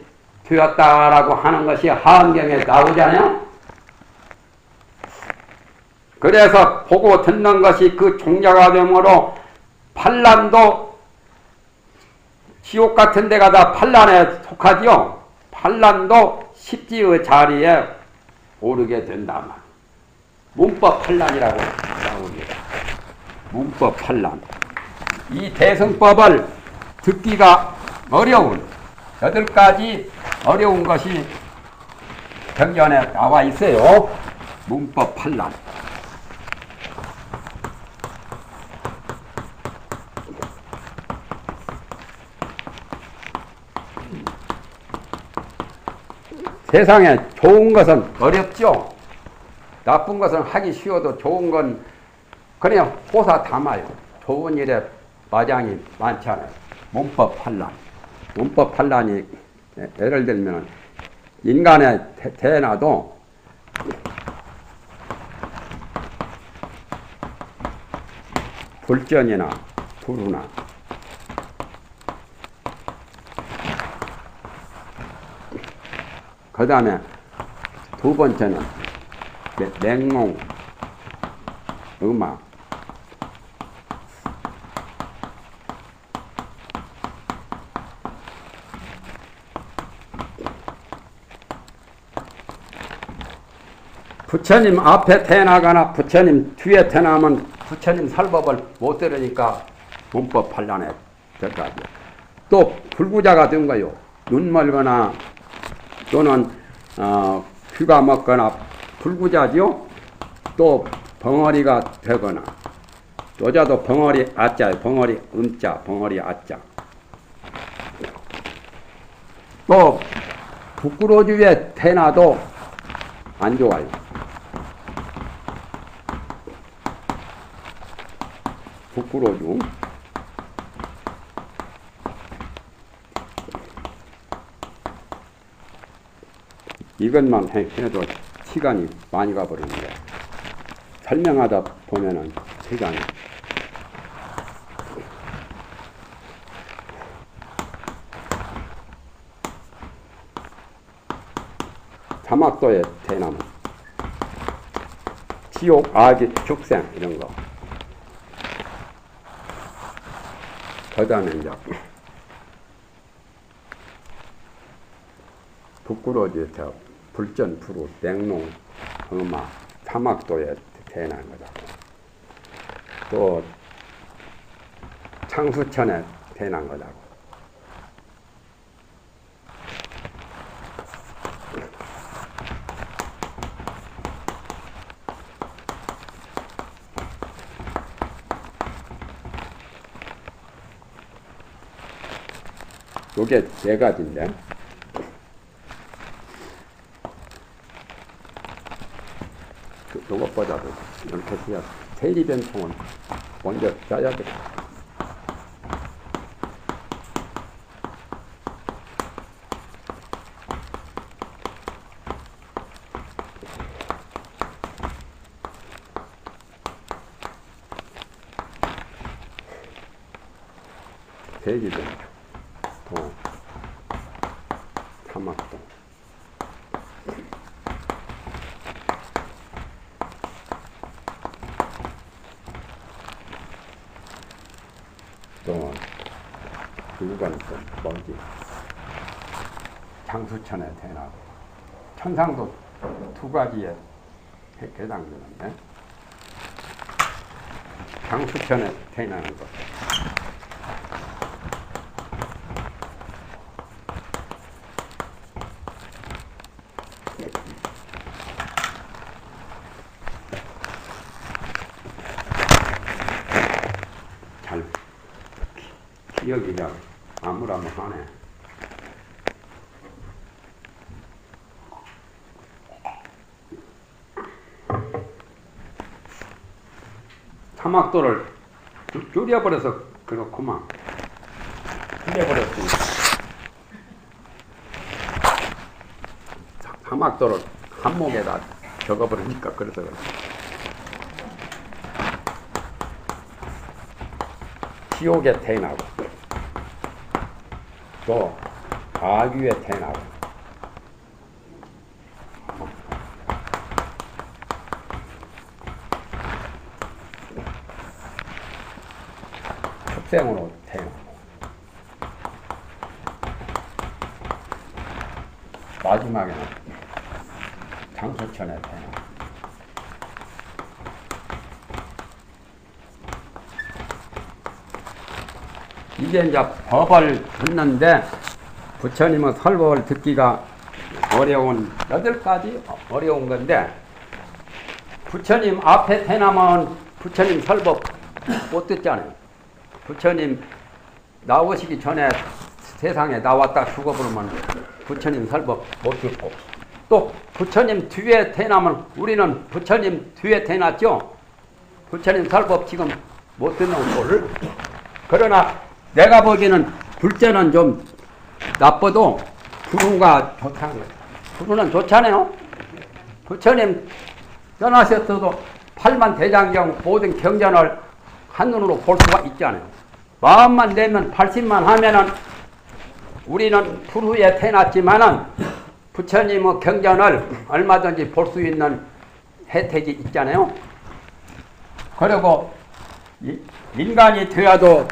되었다라고 하는 것이 하안경에 나오잖아요. 그래서 보고 듣는 것이 그 종자가 되므로 판란도 지옥 같은 데 가다 판란에 속하지요. 판란도 십지의 자리에 오르게 된다. 문법 판란이라고 나옵니다. 문법 판란. 이 대승법을 듣기가 어려운 8가지 어려운 것이 경전에 나와 있어요. 문법 판란. 세상에 좋은 것은 어렵죠. 나쁜 것은 하기 쉬워도 좋은 건 그냥 호사 담아요. 좋은 일에 마장이 많잖아요. 문법 판란. 문법 판란이 예를 들면 인간의 태어나도 불전이나 불우나 그 다음에 두 번째는 맹몽, 음악. 부처님 앞에 태어나거나 부처님 뒤에 태어나면 부처님 설법을 못 들으니까 문법 판란에 들어가죠. 또 불구자가 된 거요. 눈 멀거나 또는 귀가 먹거나 불구자죠. 또 벙어리가 되거나 여자도 벙어리 아자, 벙어리 음자, 벙어리 아자. 또 부끄러주에 태어나도 안 좋아요. 부끄러주. 이것만 해도 시간이 많이 가버리는데 설명하다 보면은 시간이 사막도에 태어나면 지옥, 아기, 축생 이런 거. 그 다음에 이제 부끄러워져서 불전, 불우, 맹농, 음악, 사막도에 태어난 거다. 또 창수천에 태어난 거다. 요게 4가지인데 요것보다도 이렇게 해야 세리변통은 먼저 짜야 돼. 대기도 도 사막도 또 그건 또 뭐지? 장수천에 태어나고 천상도 두 가지에 해당되는데 장수천에 태어나는 것 잘 기억이 잘 아무라무하네. 사막도를 줄여버려서 그렇구만. 줄여버렸으니까. 사막도를 한목에다 적어버리니까 그래서 그래. 지옥에 태어나고 또 아귀에 태어나고 흑생으로 태어나고 마지막에는 장수천에 태어나고 이게 이제 법을 듣는데 부처님의 설법을 듣기가 어려운 8가지 어려운 건데 부처님 앞에 태어나면 부처님 설법 못 듣잖아요. 부처님 나오시기 전에 세상에 나왔다 죽어버리면 부처님 설법 못 듣고 또 부처님 뒤에 태어나면 우리는 부처님 뒤에 태어났죠. 부처님 설법 지금 못 듣는 꼴을 그러나 내가 보기에는 불자는 좀 나빠도 부루가 좋다는 거예요. 부루는 좋잖아요. 부처님 떠나셨어도 팔만 대장경 모든 경전을 한눈으로 볼 수가 있잖아요. 마음만 내면 80만 하면은 우리는 부루에 태어났지만은 부처님의 경전을 얼마든지 볼 수 있는 혜택이 있잖아요. 그리고 인간이 되어도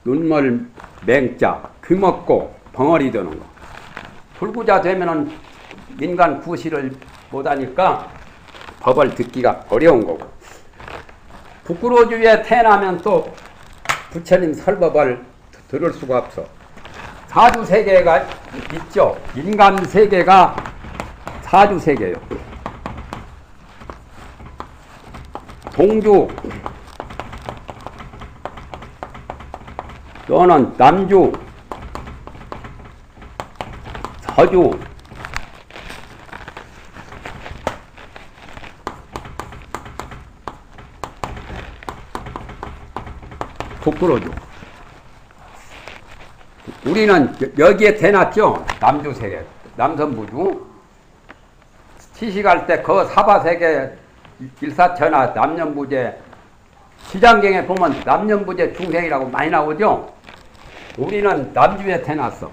눈멀 맹자, 귀먹고 벙어리 되는 거. 불구자 되면은 인간 구실을 못하니까 법을 듣기가 어려운 거고. 북구로주에 태어나면 또 부처님 설법을 들을 수가 없어. 사주세계가 있죠. 인간 세계가 사주세계예요. 동주 또는 남주, 서주, 북구로주. 우리는 여기에 태어났죠. 남주세계, 남선부주. 시식할 때 그 사바세계 일사천하 남년부재 시장경에 보면 남년부재 중생이라고 많이 나오죠. 우리는 남주에 태어났어.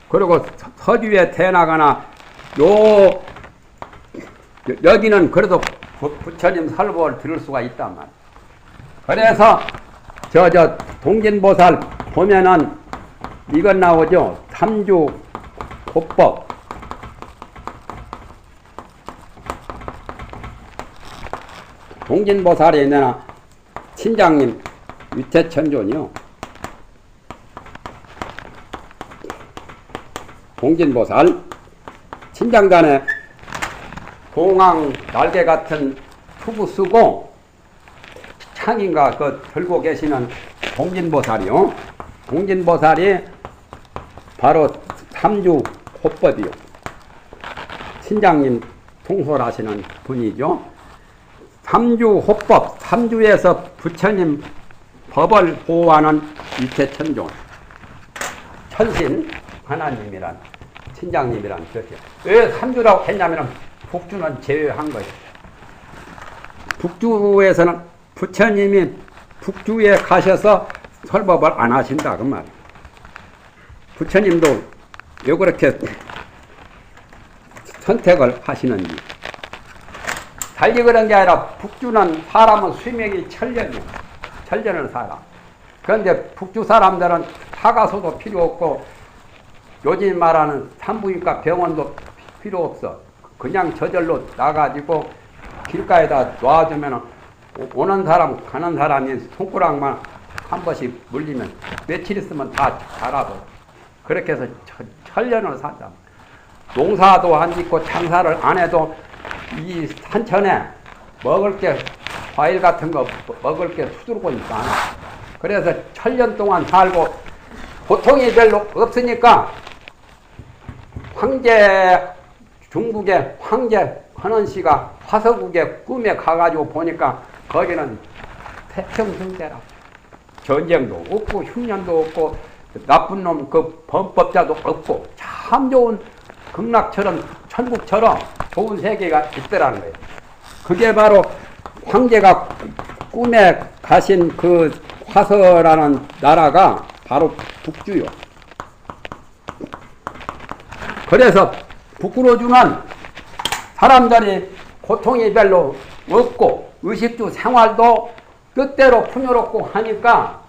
그리고 서주에 태어나거나 여기는 그래도 부처님 설법을 들을 수가 있단 말이야. 그래서 저 동진보살 보면은 이건 나오죠. 삼주 호법. 동진보살에 있는 친장님 위태천존이요. 동진보살 친장단에 공황 날개 같은 투구 쓰고 창인가 들고 계시는 동진보살이요. 동진보살이 바로 삼주 호법이요. 친장님 통솔하시는 분이죠. 삼주 호법, 삼주에서 부처님 법을 보호하는 위태천존. 천신 하나님이란 친장님이란 뜻이에요. 왜 삼주라고 했냐면 북주는 제외한 거예요. 북주에서는 부처님이 북주에 가셔서 설법을 안 하신다 그 말. 부처님도 왜 그렇게 선택을 하시는지. 달리 그런 게 아니라 북주는 사람은 수명이 천년이에요. 천년을 살아. 그런데 북주 사람들은 타가소도 필요 없고 요즘 말하는 산부인과 병원도 필요 없어. 그냥 저절로 나가지고 길가에다 놔주면 오는 사람 가는 사람이 손가락만 한 번씩 물리면 며칠 있으면 다 자라고. 그렇게 해서 천년을 산다. 농사도 안 짓고 장사를 안 해도 이 산천에 먹을 게 과일 같은 거 먹을 게 수두룩은 많아. 그래서 천년 동안 살고 고통이 별로 없으니까 황제 중국의 황제 헌원씨가 화서국의 꿈에 가가지고 보니까 거기는 태평성대라. 전쟁도 없고 흉년도 없고 나쁜 놈 그 범법자도 없고 참 좋은 극락처럼 천국처럼 좋은 세계가 있더라는 거예요. 그게 바로 황제가 꿈에 가신 그 화서라는 나라가 바로 북주요. 그래서 북구로주는 사람들이 고통이 별로 없고 의식주 생활도 뜻대로 풍요롭고 하니까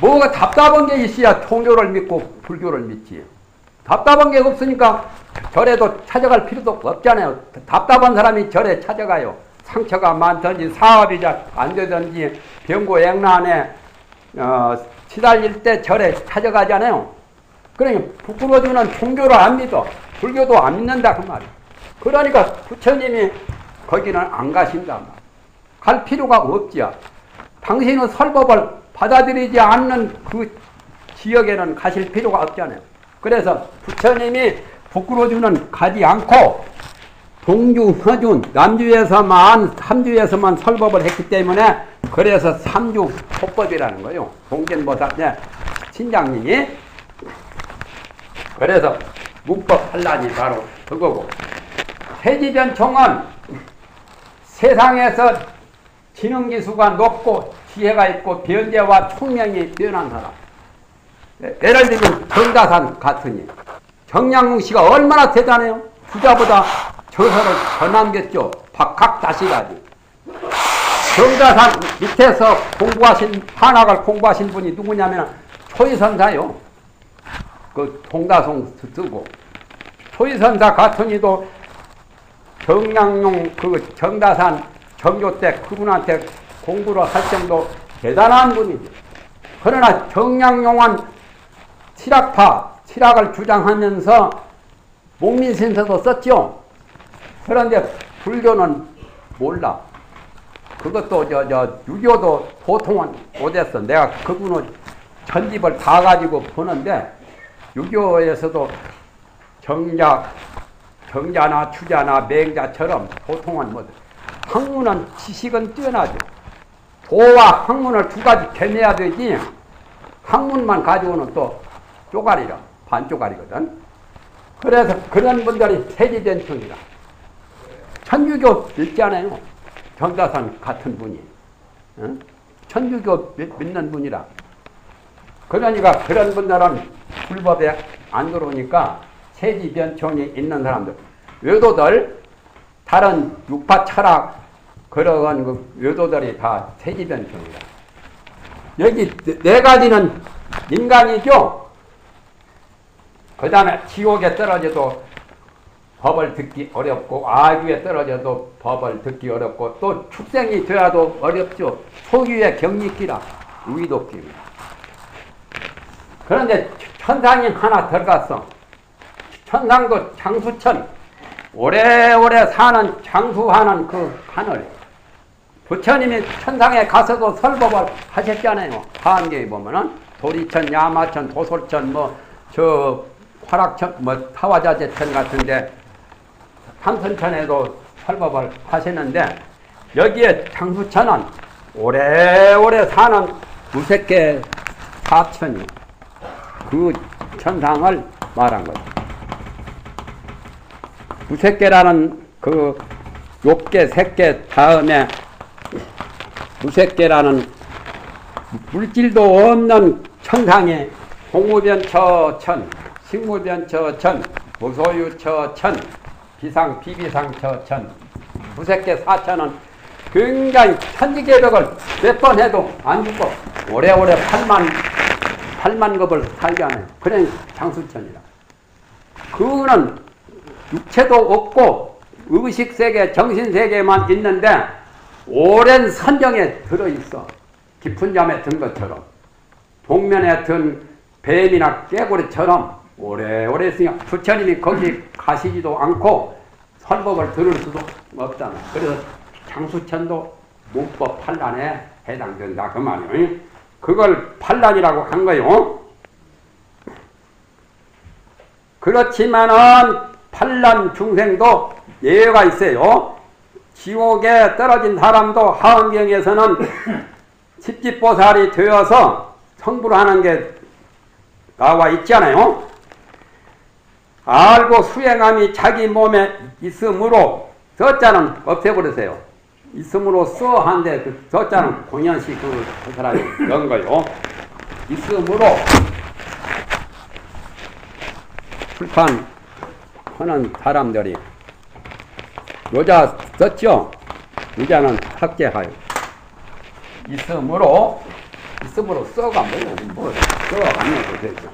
뭐가 답답한 게 있어야 통교를 믿고 불교를 믿지. 답답한 게 없으니까 절에도 찾아갈 필요도 없잖아요. 답답한 사람이 절에 찾아가요. 상처가 많든지 사업이 잘 안 되든지 병고액난에 시달릴 때 절에 찾아가잖아요. 그러니 북구로주는 종교를 안 믿어. 불교도 안 믿는다 그 말이에요. 그러니까 부처님이 거기는 안 가신다 말. 갈 필요가 없지요. 당신은 설법을 받아들이지 않는 그 지역에는 가실 필요가 없잖아요. 그래서 부처님이 북구로주는 가지 않고 동주, 허준, 남주에서만, 삼주에서만 설법을 했기 때문에 그래서 삼주 호법이라는 거예요. 동견보살, 신장님이. 그래서 문법 한란이 바로 그거고. 세지변총은 세상에서 지능지수가 높고 지혜가 있고 변재와 총명이 뛰어난 사람. 예를 들면 정다산 같으니 정량웅 씨가 얼마나 대단해요. 부자보다 저서를 더 남겼죠. 박학다시라지. 정다산 밑에서 공부하신 한학을 공부하신 분이 누구냐면 초이선사요. 그 동다송 쓰고 초이선사 같으니도 정량용 그 정다산 정교 때 그분한테 공부를 할 정도 대단한 분이죠. 그러나 정량용은 칠학을 주장하면서 목민신서도 썼죠. 그런데 불교는 몰라. 그것도 유교도 보통은 못했어. 내가 그분의 전집을 다 가지고 보는데 유교에서도 정자나 추자나 맹자처럼 보통은 못. 학문은 지식은 뛰어나죠. 도와 학문을 두 가지 겸해야 되지. 학문만 가지고는 또 쪼가리라, 반쪼가리거든. 그래서 그런 분들이 세지변총이라. 천주교 믿잖아요. 정다산 같은 분이. 응? 천주교 믿는 분이라. 그러니까 그런 분들은 불법에 안 들어오니까 세지변총이 있는 사람들. 외도들, 다른 육파 철학, 그런 그 외도들이 다 세지변총이다. 여기 네 가지는 인간이죠. 그 다음에 지옥에 떨어져도 법을 듣기 어렵고, 아귀에 떨어져도 법을 듣기 어렵고, 또 축생이 되어도 어렵죠. 소유의 경리기라, 위독기입니다. 그런데 천상이 하나 들어갔어. 천상도 장수천, 오래오래 사는 장수하는 그 하늘. 부처님이 천상에 가서도 설법을 하셨잖아요. 다한계에 보면은 도리천, 야마천, 도솔천, 화락천, 타화자재천 같은데 삼선천에도 설법을 하시는데 여기에 장수천은 오래오래 사는 무색계 사천이 그 천상을 말한 거죠. 무색계라는 그 욕계, 색계 다음에 무색계라는 물질도 없는 천상에 공무변처천, 식무변처천, 무소유처천, 비상 비비상처천, 무색계 사천은 굉장히 천지개벽을 몇 번 해도 안 죽고 오래오래 8만 급을 살게 하네요. 그래 장수천이라. 그거는 육체도 없고 의식세계, 정신세계만 있는데 오랜 선정에 들어있어. 깊은 잠에 든 것처럼. 동면에 든 뱀이나 깨구리처럼 오래오래 있으니까 부처님이 거기 가시지도 않고 설법을 들을 수도 없잖아. 그래서 장수천도 문법 판란에 해당된다 그 말이에요. 그걸 판란이라고 한 거요. 그렇지만은 판란 중생도 예외가 있어요. 지옥에 떨어진 사람도 하은경에서는 십지보살이 되어서 성불을 하는 게 나와 있잖아요. 알고 수행함이 자기 몸에 있으므로 저자는 없애버리세요. 있음으로써 한데 그 저자는 공연시 그 사람이 넣은 거요. 있으므로 출판하는 사람들이 요자 썼죠. 유자는 삭제하여. 있으므로 써가 뭐야? 써가 아니어도 되죠.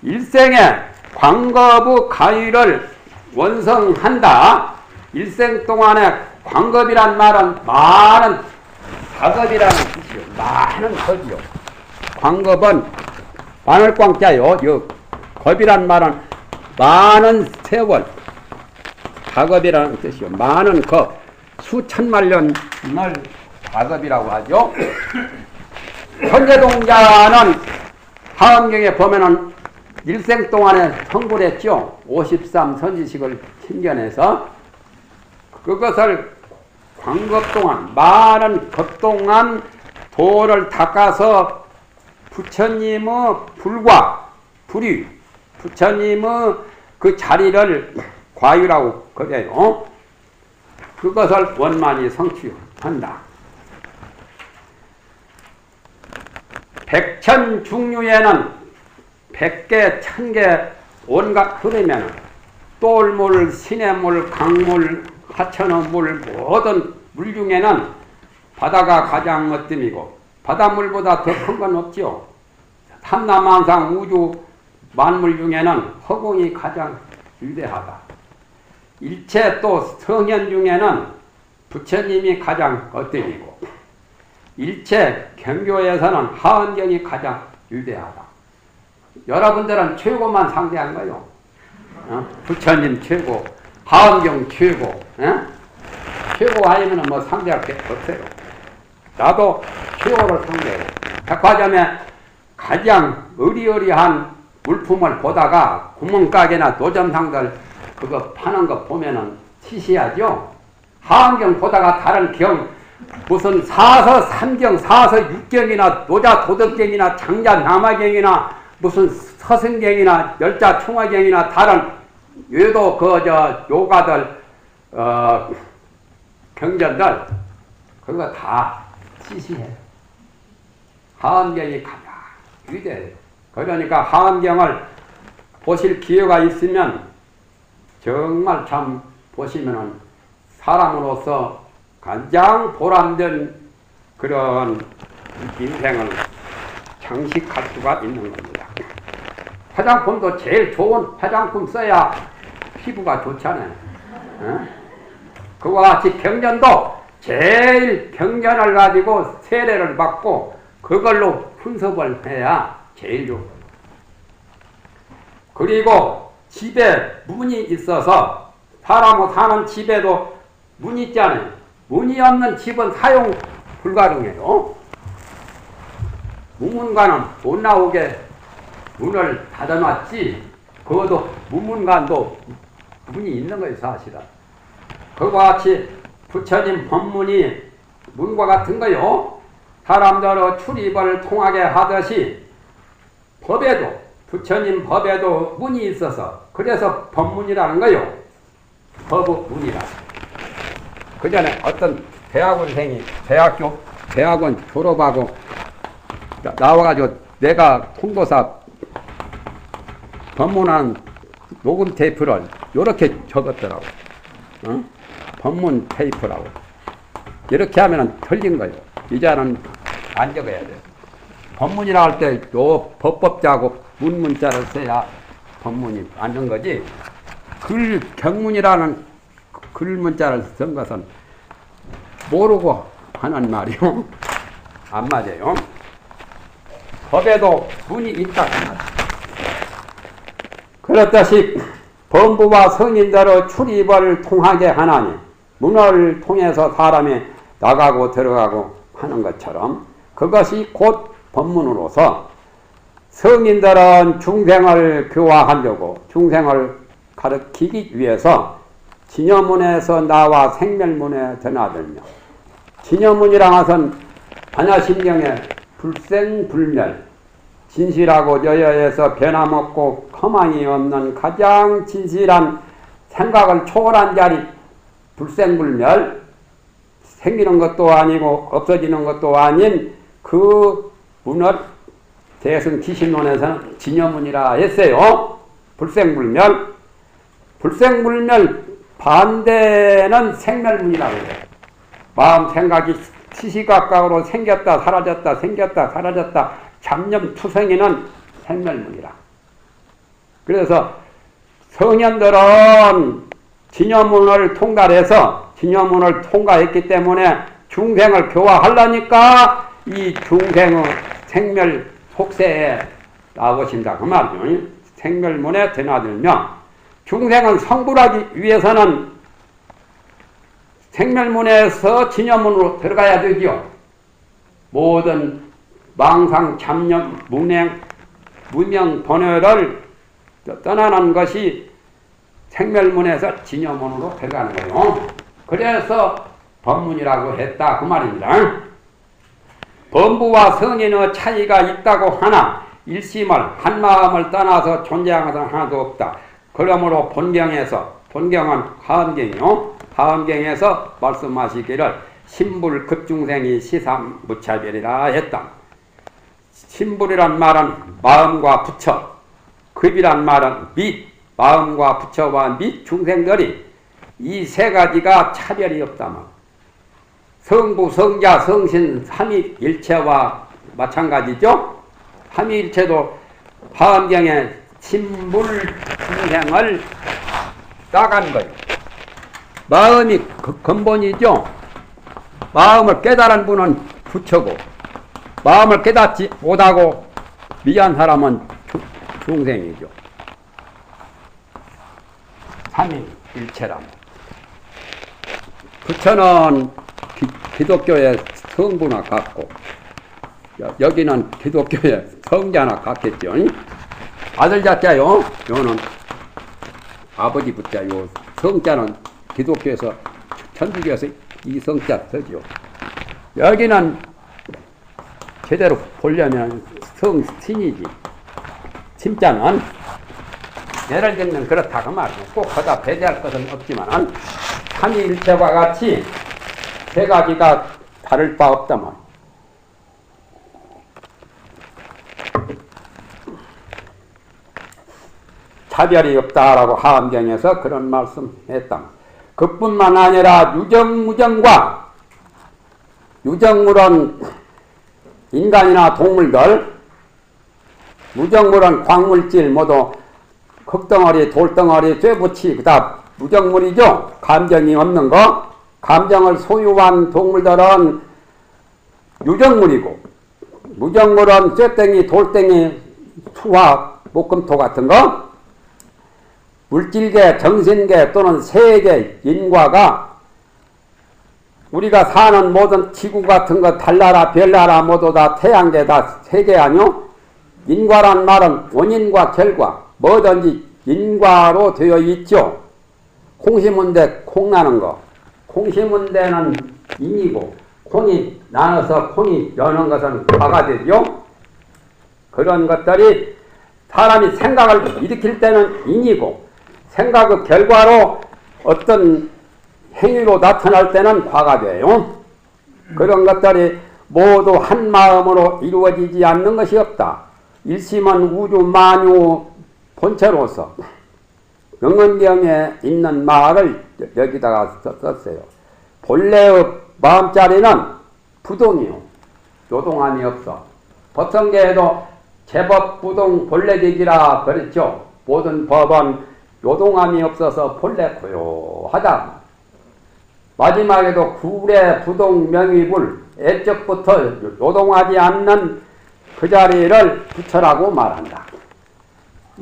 일생에 광겁의 가위를 원성한다. 일생 동안에 광겁이란 말은 많은 작업이라는 뜻이요. 많은 겁이요. 광겁은 마늘광자요. 겁이란 말은 많은 세월. 작업이라는 뜻이요. 많은 겁. 수천만 년을 작업이라고 하죠. 현재동자는 하엄경에 보면은 일생 동안에 성불했죠. 53 선지식을 챙겨내서 그것을 광겁 동안 많은 겁 동안 도를 닦아서 부처님의 불과 불이 부처님의 그 자리를 과유라고 그래요. 그것을 원만히 성취한다. 백천중류에는 100개, 1000개 온갖 흐르면 똘물, 시냇물, 강물, 하천의 물, 모든 물 중에는 바다가 가장 멋짐이고 바닷물보다 더 큰 건 없지요. 삼라만상 우주 만물 중에는 허공이 가장 위대하다. 일체 또 성현 중에는 부처님이 가장 멋짐이고 일체 경교에서는 하은경이 가장 위대하다. 여러분들은 최고만 상대한 거요. 부처님 최고, 하은경 최고, 최고 아니면 뭐 상대할 게 없어요. 나도 최고를 상대해요. 백화점에 가장 의리의리한 물품을 보다가 구멍가게나 노점상들 그거 파는 거 보면은 시시하죠. 하은경 보다가 다른 경 무슨 사서 삼경, 사서 육경이나 노자 도덕경이나 장자 남화경이나 무슨 서승경이나 열자 총화경이나 다른 외도 요가들 경전들 그거 다 시시해요. 하은경이 가장 위대해요. 그러니까 하은경을 보실 기회가 있으면 정말 참 보시면은 사람으로서 가장 보람된 그런 인생을 장식할 수가 있는 겁니다. 화장품도 제일 좋은 화장품 써야 피부가 좋잖아요. 그와 같이 경전도 제일 경전을 가지고 세례를 받고 그걸로 훈습을 해야 제일 좋고. 그리고 집에 문이 있어서 사람이 사는 집에도 문이 있잖아요. 문이 없는 집은 사용 불가능해요. 무문관은 못 나오게 문을 닫아놨지, 그것도 무문관도 문이 있는 거예요, 사실은. 그와 같이 부처님 법문이 문과 같은 거요. 사람들의 출입을 통하게 하듯이 법에도, 부처님 법에도 문이 있어서, 그래서 법문이라는 거요. 법의 문이라. 그 전에 어떤 대학원생이 대학교 대학원 졸업하고 나와가지고 내가 홍보사 법문한 녹음 테이프를 이렇게 적었더라고. 어? 법문 테이프라고. 이렇게 하면 틀린 거예요. 이제는 안 적어야 돼요. 법문이라 할 때 요 법법자하고 문문자를 써야 법문이 맞는 거지. 경문이라는 글문자를 쓴 것은 모르고 하는 말이요. 안 맞아요. 법에도 문이 있다. 그렇듯이 범부와 성인들의 출입을 통하게 하나니 문을 통해서 사람이 나가고 들어가고 하는 것처럼 그것이 곧 법문으로서 성인들은 중생을 교화하려고 중생을 가르치기 위해서 진여문에서 나와 생멸문에 드나들며 진여문이란 것은 반야심경의 불생불멸 진실하고 여여에서 변함없고 허망이 없는 가장 진실한 생각을 초월한 자리 불생불멸 생기는 것도 아니고 없어지는 것도 아닌 그 문을 대승 기신론에서는 진여문이라 했어요. 불생불멸. 불생불멸 반대는 생멸문이라고 해요. 마음 생각이 시시각각으로 생겼다 사라졌다 생겼다 사라졌다 잡념투성이는 생멸문이라. 그래서 성현들은 진여문을 통달해서 진여문을 통과했기 때문에 중생을 교화하려니까 이 중생의 생멸 속세에 나오신다 그 말이죠. 생멸문에 드나들며 중생은 성불하기 위해서는 생멸문에서 진여문으로 들어가야 되죠. 모든 망상, 잡념, 문행, 무명, 번뇌를 떠나는 것이 생멸문에서 진여문으로 들어가는 거예요. 그래서 법문이라고 했다 그 말입니다. 범부와 성인의 차이가 있다고 하나 일심을 한마음을 떠나서 존재하는 것은 하나도 없다. 그러므로 본경은 하엄경이요. 하엄경에서 말씀하시기를 신불급중생이 시삼무차별이라 했다. 신불이란 말은 마음과 부처, 급이란 말은 및, 마음과 부처와 및 중생들이 이 세 가지가 차별이 없다면 성부, 성자, 성신, 삼위일체와 마찬가지죠. 삼위일체도 화엄경에 신불중생을 따간 거예요. 마음이 근본이죠. 마음을 깨달은 분은 부처고 마음을 깨닫지 못하고 미한 사람은 중생이죠. 삼위일체라면 부처는 기독교의 성부나 같고 여기는 기독교의 성자나 같겠죠. 아들 자자요. 요는 아버지 부자요. 성자는 기독교에서 천주교에서 이 성자 쓰죠. 여기는 제대로 보려면 성신이지. 침자는 예를 들면 그렇다 그 말이에요. 꼭 거다 배제할 것은 없지만 삼위일체와 같이 세 가지가 다를 바 없다만 차별이 없다라고 하엄경에서 그런 말씀했다. 그뿐만 아니라 유정무정과 유정물은 인간이나 동물들, 무정물은 광물질 모두 흙덩어리, 돌덩어리, 쇠붙이 그다 무정물이죠. 감정이 없는 거. 감정을 소유한 동물들은 유정물이고 무정물은 쇠땡이, 돌덩이, 수화, 목금토 같은 거 물질계, 정신계 또는 세계, 인과가 우리가 사는 모든 지구 같은 거 달나라, 별나라 모두 다 태양계 다 세계 아니요? 인과란 말은 원인과 결과 뭐든지 인과로 되어 있죠. 콩 심은데 콩 나는 거. 콩 심은 데는 인이고 콩이 나눠서 콩이 여는 것은 과가 되죠. 그런 것들이 사람이 생각을 일으킬 때는 인이고 생각의 결과로 어떤 행위로 나타날 때는 과가 돼요. 그런 것들이 모두 한 마음으로 이루어지지 않는 것이 없다. 일심은 우주 만유 본체로서 명언경에 있는 말을 여기다가 썼어요. 본래의 마음자리는 부동이요. 요동함이 없어. 법성계에도 제법 부동 본래직이라 그랬죠. 모든 법은 요동함이 없어서 본래 고요하다. 마지막에도 구례 부동 명의불 애적부터 요동하지 않는 그 자리를 부처라고 말한다.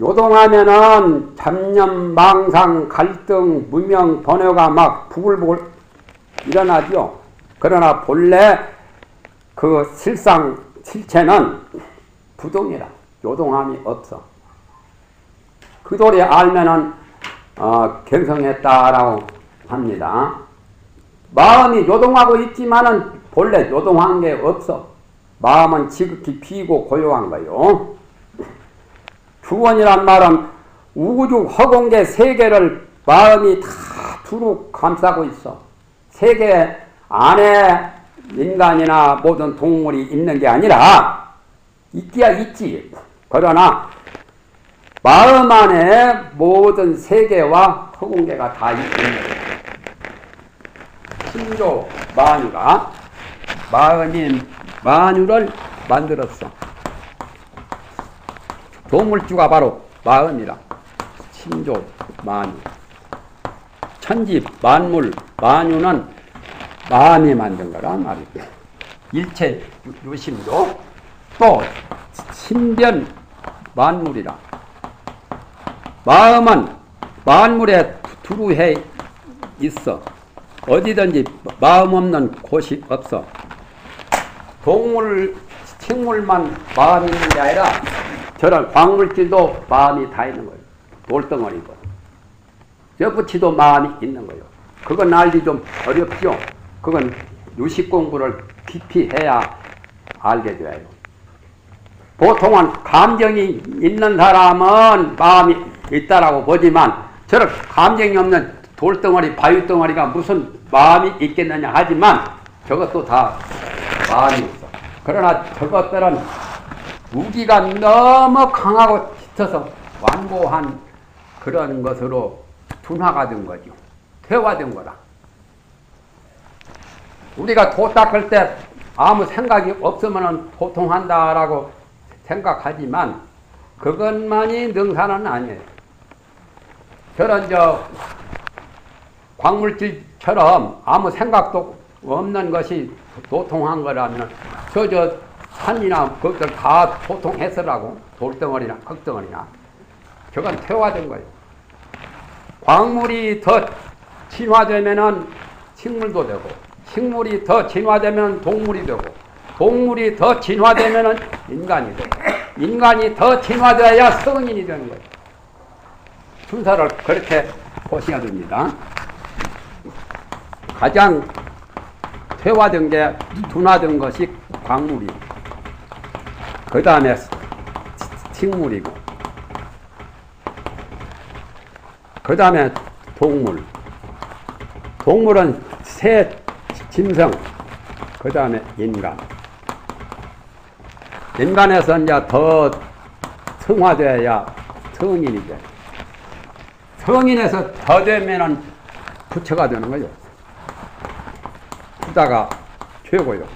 요동하면은 잡념, 망상, 갈등, 무명, 번뇌가 막 부글부글 일어나죠. 그러나 본래 그 실체는 부동이라 요동함이 없어. 그 도리 알면은 경성했다라고 합니다. 마음이 요동하고 있지만은 본래 요동한 게 없어. 마음은 지극히 비고 고요한 거요. 주원이란 말은 우주 허공계 세계를 마음이 다 두루 감싸고 있어. 세계 안에 인간이나 모든 동물이 있는 게 아니라 있기야 있지. 그러나 마음 안에 모든 세계와 허공계가 다 있는 거예요. 신조 만유가 마음인 만유를 만들었어. 도물주가 바로 마음이라. 신조 만유. 천지 만물 만유는 마음이 만든 거란 말이죠. 일체 유심도 또 신변 만물이라. 마음은 만물에 두루해 있어. 어디든지 마음 없는 곳이 없어. 동물, 식물만 마음이 있는 게 아니라 저런 광물질도 마음이 다 있는 거예요. 돌덩어리고. 뼈붙이도 마음이 있는 거예요. 그건 알기 좀 어렵죠. 그건 유식 공부를 깊이 해야 알게 돼요. 보통은 감정이 있는 사람은 마음이 있다라고 보지만 저런 감정이 없는 돌덩어리, 바위덩어리가 무슨 마음이 있겠느냐 하지만 저것도 다 마음이 있어. 그러나 저것들은 무기가 너무 강하고 짙어서 완고한 그런 것으로 둔화가 된 거죠. 퇴화된 거라. 우리가 도 닦을 때 아무 생각이 없으면 도통한다라고 생각하지만 그것만이 능사는 아니에요. 저런 광물질처럼 아무 생각도 없는 것이 도통한 거라면 저 산이나 그것들 다 도통했으라고. 돌덩어리나 흙덩어리나 저건 퇴화된 거예요. 광물이 더 진화되면은 식물도 되고, 식물이 더 진화되면 동물이 되고, 동물이 더 진화되면은 인간이 되고, 인간이 더 진화되어야 성인이 되는 거예요. 순서를 그렇게 보셔야 됩니다. 가장 퇴화된 게 둔화된 것이 광물이고, 그 다음에 식물이고, 그 다음에 동물. 동물은 새, 짐승, 그 다음에 인간. 인간에서 이제 더 성화되어야 성인이 돼. 성인에서 더 되면은 부처가 되는 거죠. 부자가 최고요.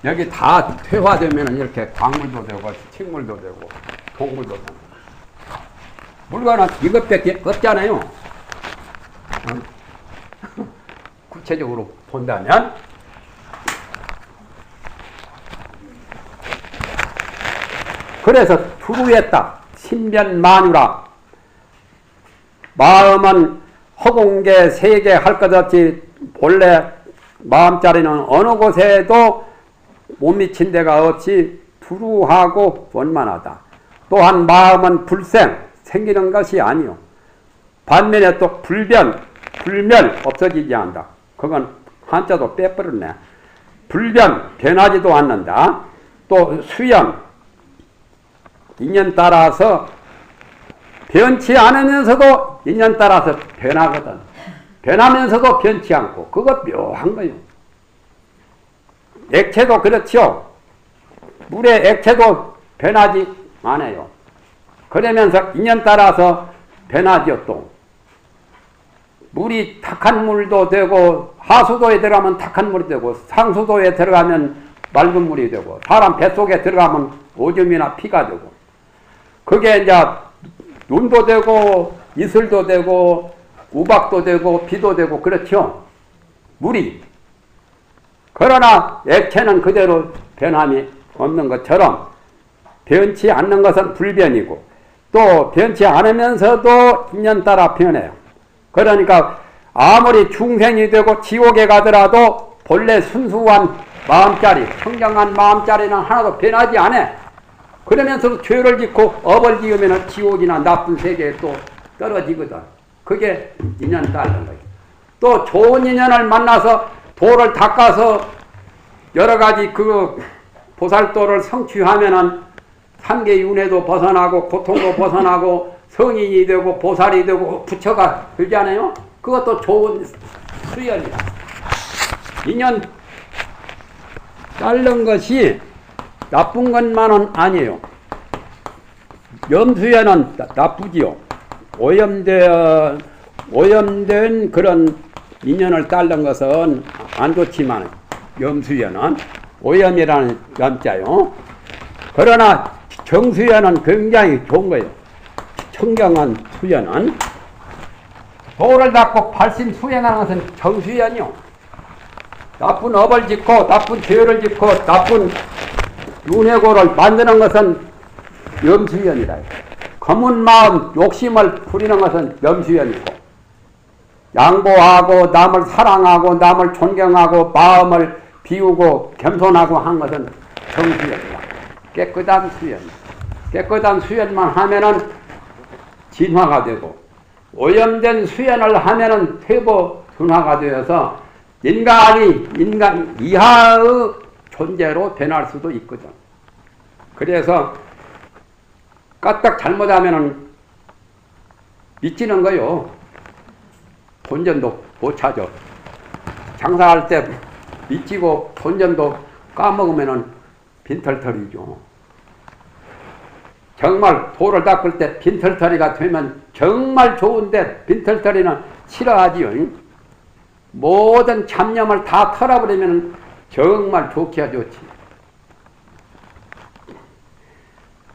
여기 다 퇴화되면은 이렇게 광물도 되고, 식물도 되고, 동물도 되고. 물건은 이것밖에 없잖아요. 구체적으로 본다면 그래서 두루했다. 신변만유라. 마음은 허공계 세계 할 것 없이 본래 마음자리는 어느 곳에도 못 미친 데가 없이 두루하고 원만하다. 또한 마음은 불생 생기는 것이 아니요. 반면에 또 불변, 불멸 없어지지 않는다. 그건 한자도 빼버렸네. 불변, 변하지도 않는다. 또 수연, 인연 따라서 변치 않으면서도 인연 따라서 변하거든. 변하면서도 변치 않고 그거 묘한 거예요. 액체도 그렇지요. 물의 액체도 변하지 않아요. 그러면서 인연 따라서 변하죠. 또 물이 탁한 물도 되고, 하수도에 들어가면 탁한 물이 되고, 상수도에 들어가면 맑은 물이 되고, 사람 뱃속에 들어가면 오줌이나 피가 되고, 그게 이제 눈도 되고 이슬도 되고 우박도 되고 비도 되고 그렇죠. 물이. 그러나 액체는 그대로 변함이 없는 것처럼 변치 않는 것은 불변이고, 또 변치 않으면서도 인연 따라 변해요. 그러니까 아무리 중생이 되고 지옥에 가더라도 본래 순수한 마음자리, 청정한 마음자리는 하나도 변하지 않아. 그러면서도 죄를 짓고 업을 지으면 지옥이나 나쁜 세계에 또 떨어지거든. 그게 인연 따르는 거예요. 또 좋은 인연을 만나서 도를 닦아서 여러 가지 그 보살도를 성취하면은 삼계윤회도 벗어나고 고통도 벗어나고 성인이 되고 보살이 되고 부처가 되잖아요. 그것도 좋은 수연이다. 인연 따른 것이 나쁜 것만은 아니에요. 염수연은 나쁘지요. 오염된 그런 인연을 따른 것은 안 좋지만, 염수연은 오염이라는 염자요. 그러나 정수연은 굉장히 좋은 거예요. 청정한 수연은, 도를 닦고 발심 수행하는 것은 정수연이요. 나쁜 업을 짓고 나쁜 죄를 짓고 나쁜 윤회고를 만드는 것은 염수연이다. 검은 마음 욕심을 부리는 것은 염수연이고, 양보하고 남을 사랑하고 남을 존경하고 마음을 비우고 겸손하고 한 것은 정수연이다. 깨끗한 수연. 깨끗한 수연만 하면은 진화가 되고, 오염된 수연을 하면은 퇴보 분화가 되어서 인간 이하의 존재로 변할 수도 있거든. 그래서 까딱 잘못하면은 미치는 거요. 본전도 못 찾아. 장사할 때 미치고 본전도 까먹으면은 빈털터리죠. 정말 도를 닦을 때 빈털터리가 되면 정말 좋은데, 빈털터리는 싫어하지요. 모든 잡념을 다 털어버리면 정말 좋기야 좋지.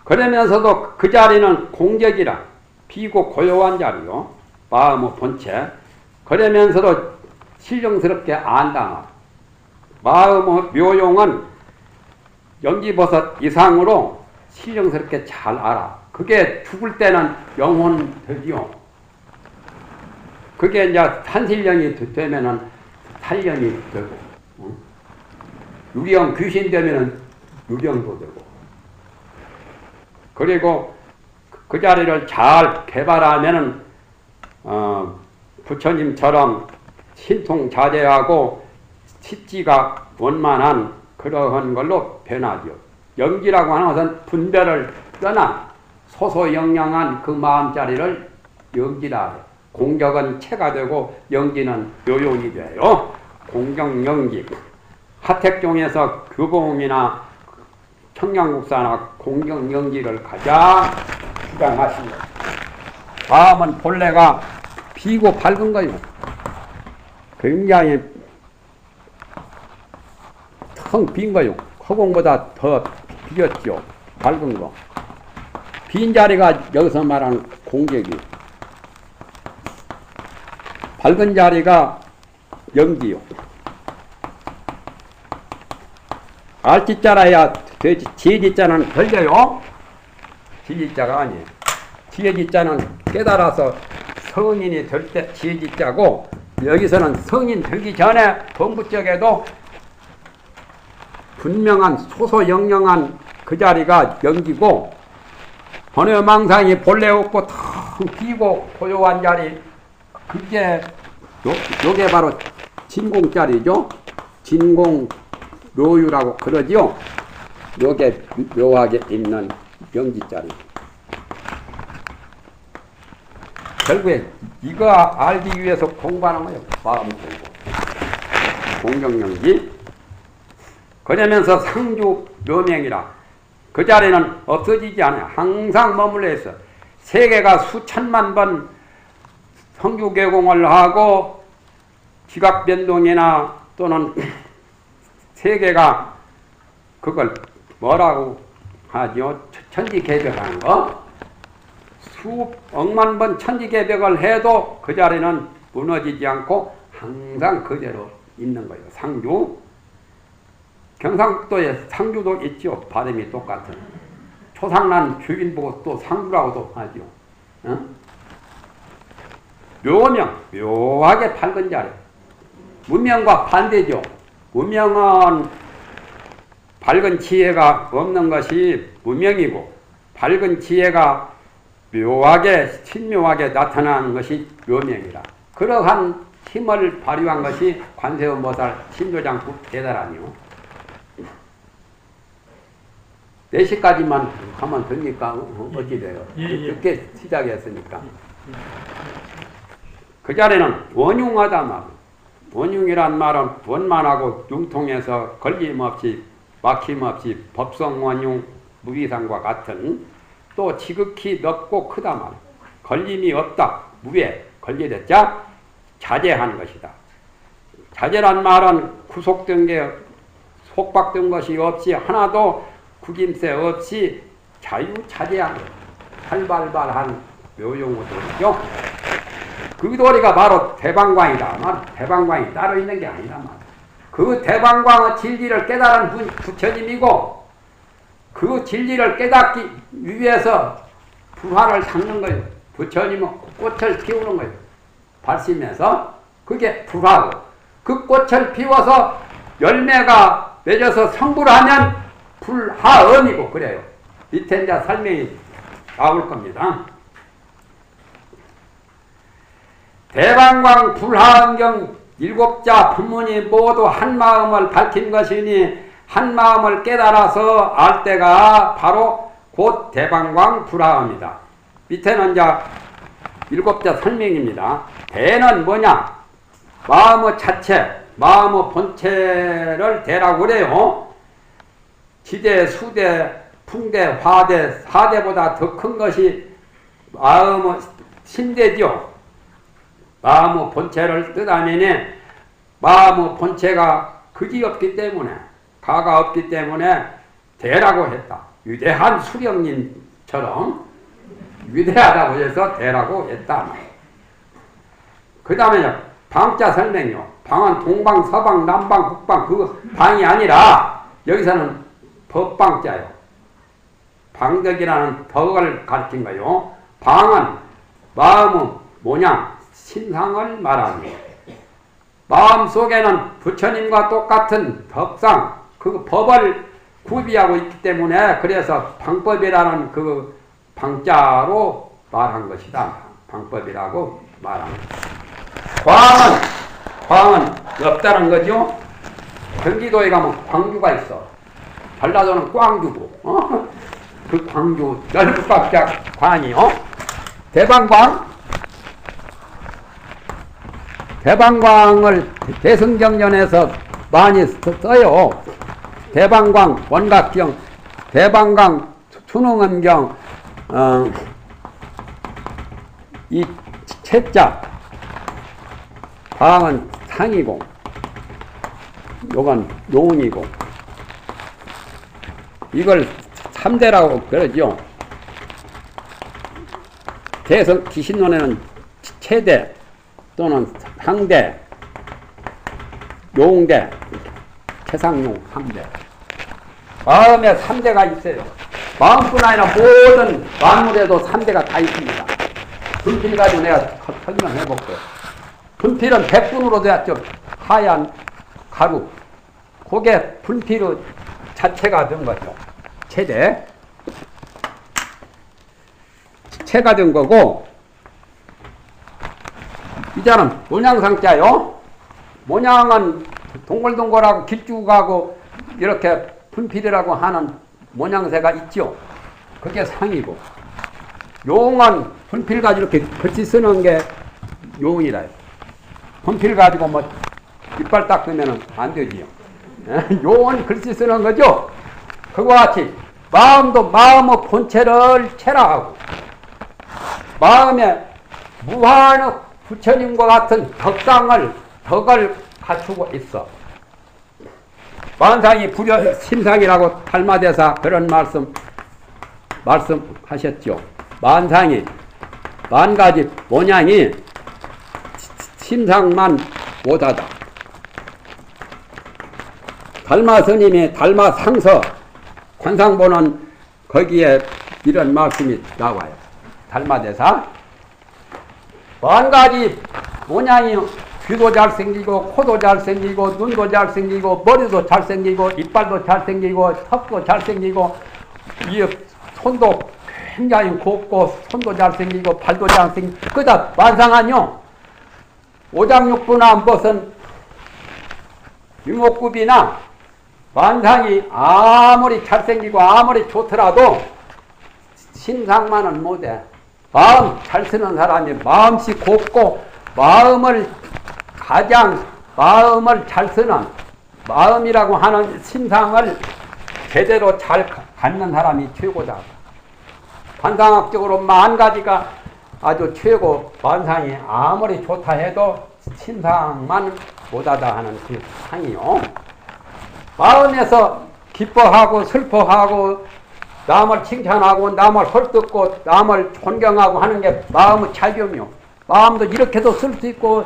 그러면서도 그 자리는 공적이라 비고 고요한 자리요. 마음의 본체. 그러면서도 신령스럽게 안당하. 마음의 묘용은 연기버섯 이상으로 신령스럽게 잘 알아. 그게 죽을 때는 영혼 되지요. 그게 이제 산신령이 되면은 산령이 되고, 유령 귀신 되면은 유령도 되고, 그리고 그 자리를 잘 개발하면은 부처님처럼 신통자제하고 십지가 원만한 그러한 걸로 변하죠. 영기라고 하는 것은 분별을 떠난 소소영영한 그 마음자리를 영기라 해요. 공격은 체가 되고 영기는 요용이 돼요. 공격영기. 하택종에서 규봉이나 청량국사나 공격영기를 가장 주장하십니다. 마음은 본래가 비고 밝은 거요. 굉장히 텅 빈 거요. 허공보다 더 비었죠. 밝은 거. 빈 자리가 여기서 말하는 공격이. 밝은 자리가 영지요. 알지자라야 되지. 지혜지자는 걸려요. 지혜지자가 아니에요. 지혜지자는 깨달아서 성인이 될 때 지혜지자고, 여기서는 성인 되기 전에 범부적에도 분명한 소소영영한 그 자리가 영기고, 번외망상이 본래 없고 텅 비고 고요한 자리, 그게 요게 바로 진공자리죠. 진공묘유라고 그러지요. 요게 묘하게 있는 영지자리. 결국에 이거 알기 위해서 공부하는 거예요. 마음 공부. 공경영지. 그러면서 상주 묘명이라 그 자리는 없어지지 않아요. 항상 머물러 있어. 세계가 수천만 번 성주개공을 하고 지각변동이나 또는 세계가 그걸 뭐라고 하죠? 천지개벽하는 거? 수억만 번 천지개벽을 해도 그 자리는 무너지지 않고 항상 그대로 있는 거예요. 상주. 경상북도에 상주도 있죠. 발음이 똑같은. 초상난 주인 보고 또 상주라고도 하죠. 어? 묘명, 묘하게 밝은 자리. 무명과 반대죠. 무명은 밝은 지혜가 없는 것이 무명이고, 밝은 지혜가 묘하게, 신묘하게 나타나는 것이 묘명이라. 그러한 힘을 발휘한 것이 관세음보살 신도장구 대단하니요. 4시까지만 가면 됩니까? 어찌 돼요? 늦게 시작했으니까. 그 자리는 원흉하다 말. 원흉이란 말은 원만하고 융통해서 걸림없이 막힘없이 법성원흉 무비상과 같은 또 지극히 넓고 크다 말. 걸림이 없다. 무에 걸리랬자 자제한 것이다. 자제란 말은 구속된 게 속박된 것이 없이 하나도 구김새 없이 자유자재한 활발발한 묘용어도리죠. 그 도리가 바로 대방광이다. 대방광이 따로 있는 게 아니란 말이야. 그 대방광의 진리를 깨달은 부처님이고 그 진리를 깨닫기 위해서 불화를 닦는 거예요. 부처님은 꽃을 피우는 거예요. 발심해서 그게 불화고 그 꽃을 피워서 열매가 맺어서 성불을 하면 불하음이고 그래요. 밑에 이제 설명이 나올 겁니다. 대방광 불하음경 7자 법문이 모두 한 마음을 밝힌 것이니 한 마음을 깨달아서 알 때가 바로 곧 대방광 불하음이다. 밑에는 이제 7자 설명입니다. 대는 뭐냐? 마음의 자체, 마음의 본체를 대라고 그래요. 지대, 수대, 풍대, 화대, 사대보다 더 큰 것이 마음의 신대죠. 마음의 본체를 뜻하면 마음의 본체가 그지 없기 때문에 가가 없기 때문에 대라고 했다. 위대한 수령님처럼 위대하다고 해서 대라고 했다. 그 다음에 방자 설명이요. 방은 동방, 서방, 남방, 북방 그 방이 아니라 여기서는 법방자요. 방덕이라는 덕을 가르친 거요. 방은 마음의 모양, 신상을 말하는 마음 속에는 부처님과 똑같은 덕상, 그 법을 구비하고 있기 때문에 그래서 방법이라는 그 방자로 말한 것이다. 방법이라고 말한 것이다. 광은 없다는 거죠. 경기도에 가면 광주가 있어. 전라도는 꽝주고, 그 광주 열국박자 광이요. 대방광을 대승경전에서 많이 써요. 대방광 원각경, 대방광 수능원경, 이 채자 광은 상이고, 요건 용이고, 이걸 3대라고 그러죠. 대성 기신론에는 최대 또는 상대, 용대, 최상용, 상대. 마음에 3대가 있어요. 마음뿐 아니라 모든 만물에도 3대가 다 있습니다. 분필 가지고 내가 설명해 볼게요. 분필은 100분으로 되었죠. 하얀 가루. 그게 분필의 자체가 된 거죠. 체대. 체가 된 거고, 이자는 모양상자요. 모양은 동글동글하고 길쭉하고 이렇게 분필이라고 하는 모양새가 있죠. 그게 상이고, 용은 분필 가지고 이렇게 같이 쓰는 게 용이라. 분필 가지고 뭐 이빨 닦으면 안 되지요. 요원 글씨 쓰는 거죠. 그와 같이 마음도 마음의 본체를 체라하고 마음에 무한의 부처님과 같은 덕을 갖추고 있어. 만상이 불여 심상이라고 탈마대사 그런 말씀하셨죠. 만상이 만가지 모양이 심상만 못하다. 달마 스님이 달마 상서 관상보는 거기에 이런 말씀이 나와요. 달마대사 만가지 모양이 귀도 잘생기고 코도 잘생기고 눈도 잘생기고 머리도 잘생기고 이빨도 잘생기고 턱도 잘생기고 이 손도 굉장히 곱고 손도 잘생기고 발도 잘생기고 그다 만상하뇨. 오장육부나 무슨 유목구비나 만상이 아무리 잘생기고 아무리 좋더라도 신상만은 못해. 마음 잘 쓰는 사람이 마음씨 곱고 마음을 잘 쓰는 마음이라고 하는 신상을 제대로 잘 갖는 사람이 최고다. 관상학적으로 만가지가 아주 최고. 만상이 아무리 좋다 해도 신상만 못하다 하는 그 상이요. 마음에서 기뻐하고 슬퍼하고 남을 칭찬하고 남을 헐뜯고 남을 존경하고 하는 게 마음의 작용이요. 마음도 이렇게도 쓸 수 있고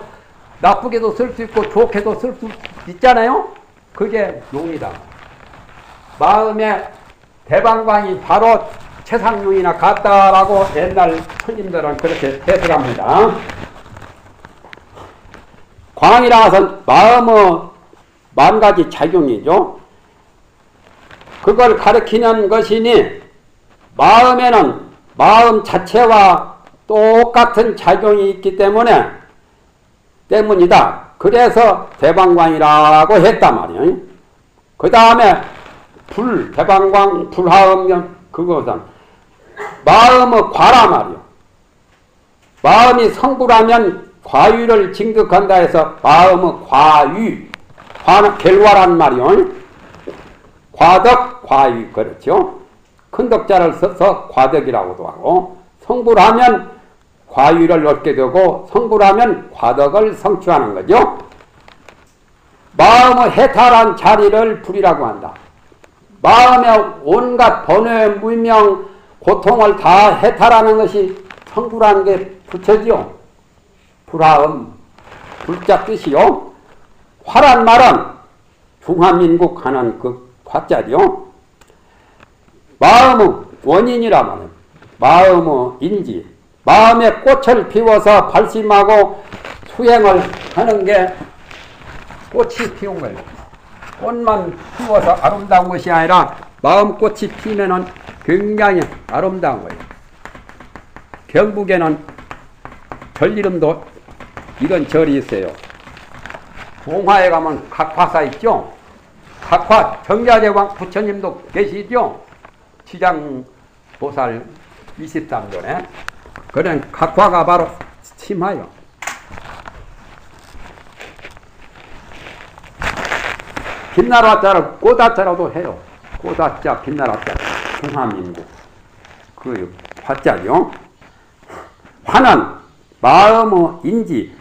나쁘게도 쓸 수 있고 좋게도 쓸 수 있잖아요. 그게 용이다. 마음의 대방광이 바로 최상용이나 같다라고 옛날 스님들은 그렇게 해석합니다. 광이라 것은 마음의 만가지 작용이죠. 그걸 가리키는 것이니 마음에는 마음 자체와 똑같은 작용이 있기 때문이다. 그래서 대방광이라고 했단 말이에요. 그 다음에 대방광, 불화음경, 그것은 마음의 과라 말이요. 마음이 성불하면 과유를 징득한다 해서 마음의 과유, 과는 결과란 말이요. 과덕, 과유, 그렇죠. 큰 덕자를 써서 과덕이라고도 하고, 성불하면 과유를 얻게 되고, 성불하면 과덕을 성취하는 거죠. 마음의 해탈한 자리를 불이라고 한다. 마음의 온갖 번뇌, 무명, 고통을 다 해탈하는 것이 성불하는 게 부처지요. 불화음, 불자 뜻이요. 화란 말은 중화민국 하는 그 화자죠. 마음의 원인이라 말이에요. 마음의 인지. 마음의 꽃을 피워서 발심하고 수행을 하는 게 꽃이 피운 거예요. 꽃만 피워서 아름다운 것이 아니라 마음꽃이 피면은 굉장히 아름다운 거예요. 경북에는 절 이름도 이런 절이 있어요. 봉화에 가면 각화사 있죠. 각화 정자제왕 부처님도 계시죠. 지장보살 23전에. 그런 각화가 바로 심하여. 빛나라자를 꽃화자라도 해요. 꽃화자, 빛나라자, 중화민국. 그 화자죠. 화는 마음의 인지,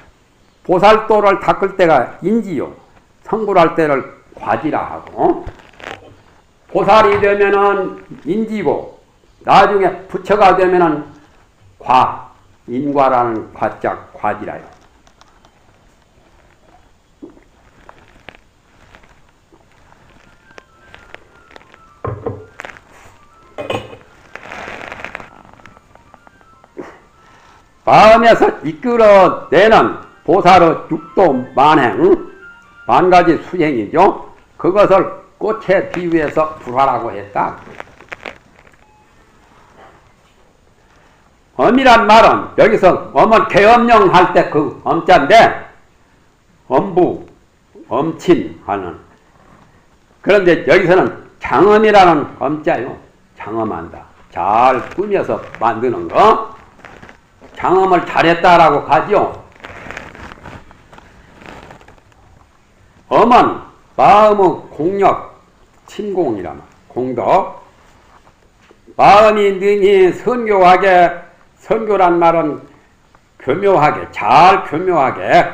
보살도를 닦을 때가 인지요. 성불할 때를 과지라 하고, 보살이 되면은 인지고, 나중에 부처가 되면은 인과라는 과자, 과지라요. 마음에서 이끌어내는 보살의 육도 만행, 만가지 수행이죠. 그것을 꽃에 비유해서 불화라고 했다. 엄이란 말은 여기서 엄은 개엄령 할 때 그 엄자인데 엄부, 엄친 하는. 그런데 여기서는 장엄이라는 엄자요. 장엄한다. 잘 꾸며서 만드는 거. 장엄을 잘했다라고 가지요. 엄은 마음의 공력, 침공이라 말. 공덕. 마음이 능히 선교하게, 선교란 말은 교묘하게, 잘 교묘하게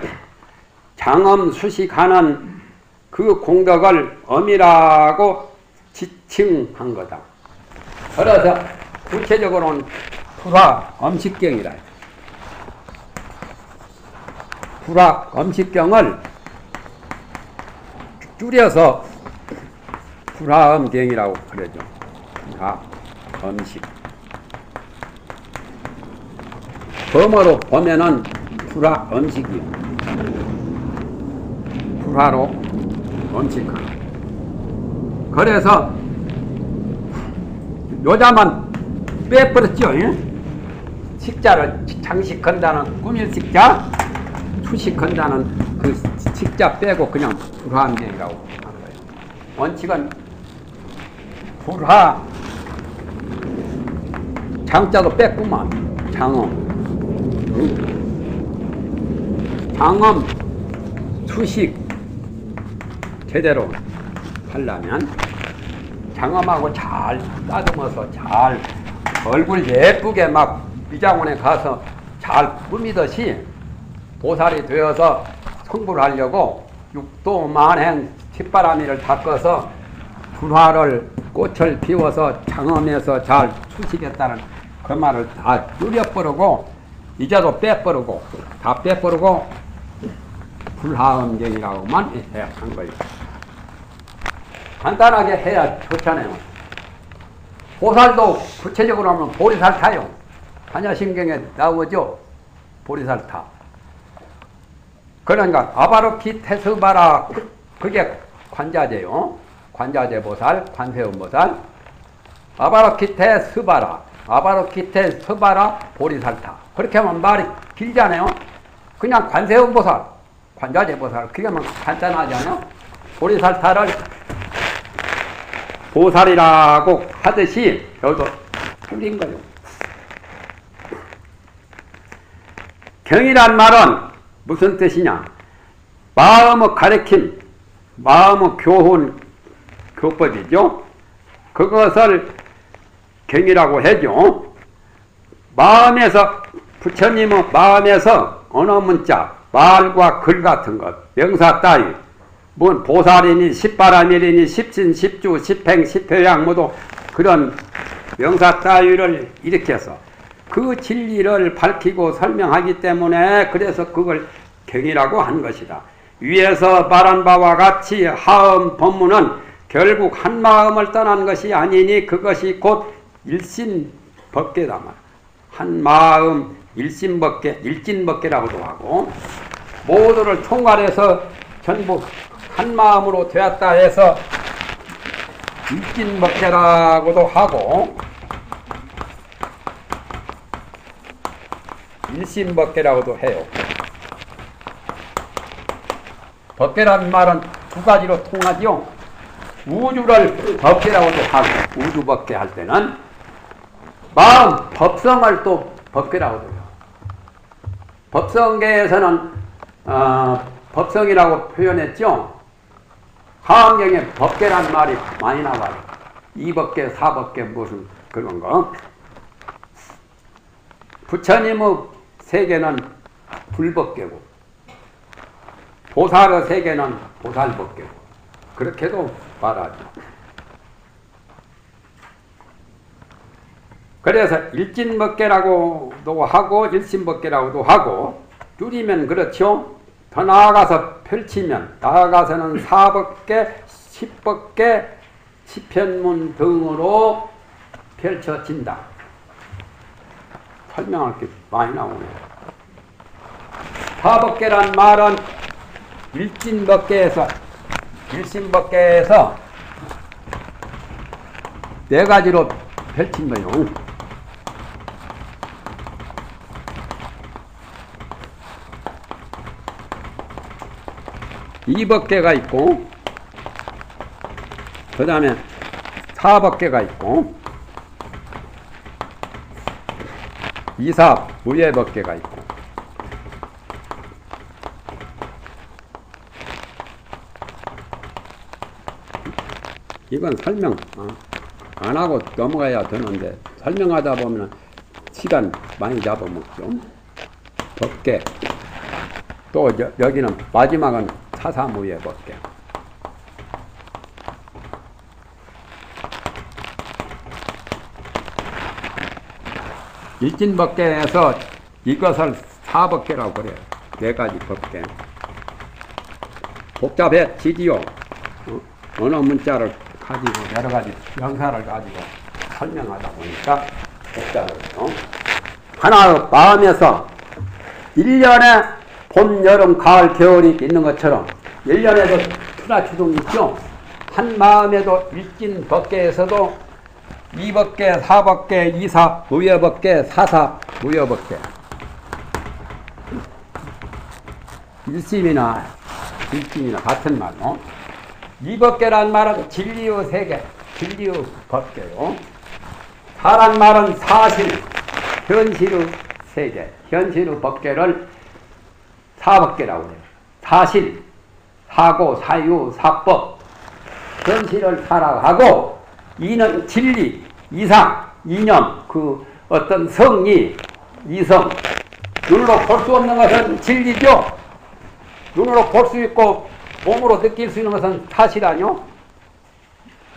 장엄 수식하는 그 공덕을 엄이라고 지칭한 거다. 그래서 구체적으로는 불화 엄식경이라. 불화 엄식경을 줄여서 불화엄경이라고 그러죠. 불화 엄식. 범어로 보면은 불화 엄식이요. 불화로 엄식하는. 그래서 요자만 빼버렸죠. 식자를 장식한다는 꾸밀 식자, 추식한다는 그 식자 빼고 그냥 불화엄경이라고 하는 거예요. 원칙은 불화, 장자도 뺐구만. 장엄. 장엄, 추식 제대로 하려면 장엄하고 잘 따듬어서 잘 얼굴 예쁘게 막 미장원에 가서 잘 꾸미듯이 보살이 되어서 성불을 하려고 육도 만행 휘바라미를 닦아서 불화를 꽃을 피워서 장엄해서 잘 추시겠다는 그 말을 다 줄여버리고 이자도 빼버리고 다 빼버리고 불화엄경이라고만 해야 한 거예요. 간단하게 해야 좋잖아요. 보살도 구체적으로 하면 보리살타요. 한야심경에 나오죠. 보리살타. 그러니까 아바로키테스바라 그게 관자재요. 관자재 보살, 관세음 보살. 아바로키테스바라, 아바로키테스바라 보리살타. 그렇게 하면 말이 길잖아요. 그냥 관세음 보살, 관자재 보살. 그게 하면 간단하잖아요. 보리살타를 보살이라고 하듯이 여기도 틀린 거예요. 경이란 말은 무슨 뜻이냐? 마음의 가르침, 마음의 교훈, 교법이죠. 그것을 경이라고 하죠. 마음에서, 부처님의 마음에서 언어 문자, 말과 글 같은 것, 명사 따위, 뭔 보살이니 십바라밀이니 십신 십주 십행 십회양 모두 그런 명사 따위를 일으켜서 그 진리를 밝히고 설명하기 때문에 그래서 그걸 경이라고 한 것이다. 위에서 말한 바와 같이 하음 법문은 결국 한 마음을 떠난 것이 아니니 그것이 곧 일심법계다. 한 마음 일심법계, 일진법계라고도 하고 모두를 총괄해서 전부 한 마음으로 되었다 해서 일진법계라고도 하고 일심법계라고도 해요. 법계라는 말은 두 가지로 통하죠. 우주를 법계라고도 하고 우주법계 할 때는 마음 법성을 또 법계라고도 해요. 법성계에서는 법성이라고 표현했죠. 하엄경에 법계란 말이 많이 나와요. 이법계, 사법계 무슨 그런 거. 부처님의 세계는 불법계고 보살의 세계는 보살법계고 그렇게도 말하죠. 그래서 일진법계라고도 하고 일심법계라고도 하고 줄이면 그렇죠. 더 나아가서 펼치면 나아가서는 사법계, 십법계, 시편문 등으로 펼쳐진다. 설명할 게 많이 나오네요. 사법계란 말은 일진법계에서 일심법계에서 네 가지로 펼친 거예요. 이법계가 있고 그 다음에 사법계가 있고 이사 무예법계가 있고 이건 설명 안 하고 넘어가야 되는데 설명하다 보면 시간 많이 잡아먹죠. 법계 또 여기는 마지막은 사사무예 법계. 일진법계에서 이것을 사법계라고 그래요. 네 가지 법계. 복잡해지지요. 언어 문자를 가지고 여러 가지 명사를 가지고 설명하다 보니까 복잡해요. 하나 마음에서 1년에 봄, 여름, 가을, 겨울이 있는 것처럼 1년에도 투나추동이 있죠. 한 마음에도 일진법계에서도 이법계, 사법계, 이사무예법계, 사사무예법계. 일심이나 일진이나 같은 말로 이법계란 말은 진리의 세계, 진리의 법계요. 사란 말은 사실, 현실의 세계, 현실의 법계를 사법계라고 해요. 사실, 사고, 사유, 사법, 현실을 살아가고 이는 진리, 이상, 이념, 그 어떤 성리, 이성, 눈으로 볼 수 없는 것은 진리죠. 눈으로 볼 수 있고 몸으로 느낄 수 있는 것은 사실 아니요.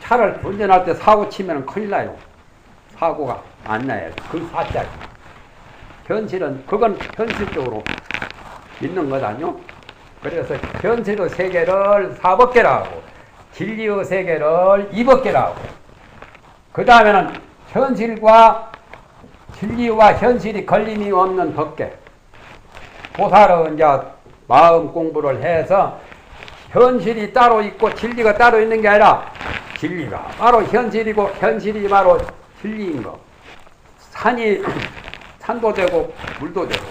차를 운전할 때 사고 치면 큰일 나요. 사고가 안 나요. 그 사짜리. 현실은 그건 현실적으로 있는 것 아니요. 그래서 현실의 세계를 사법계라고, 진리의 세계를 이법계라고. 그 다음에는 현실과 진리와 현실이 걸림이 없는 법계. 보살은 이제 마음 공부를 해서 현실이 따로 있고 진리가 따로 있는 게 아니라 진리가 바로 현실이고 현실이 바로 진리인 거. 산이 산도 되고 물도 되고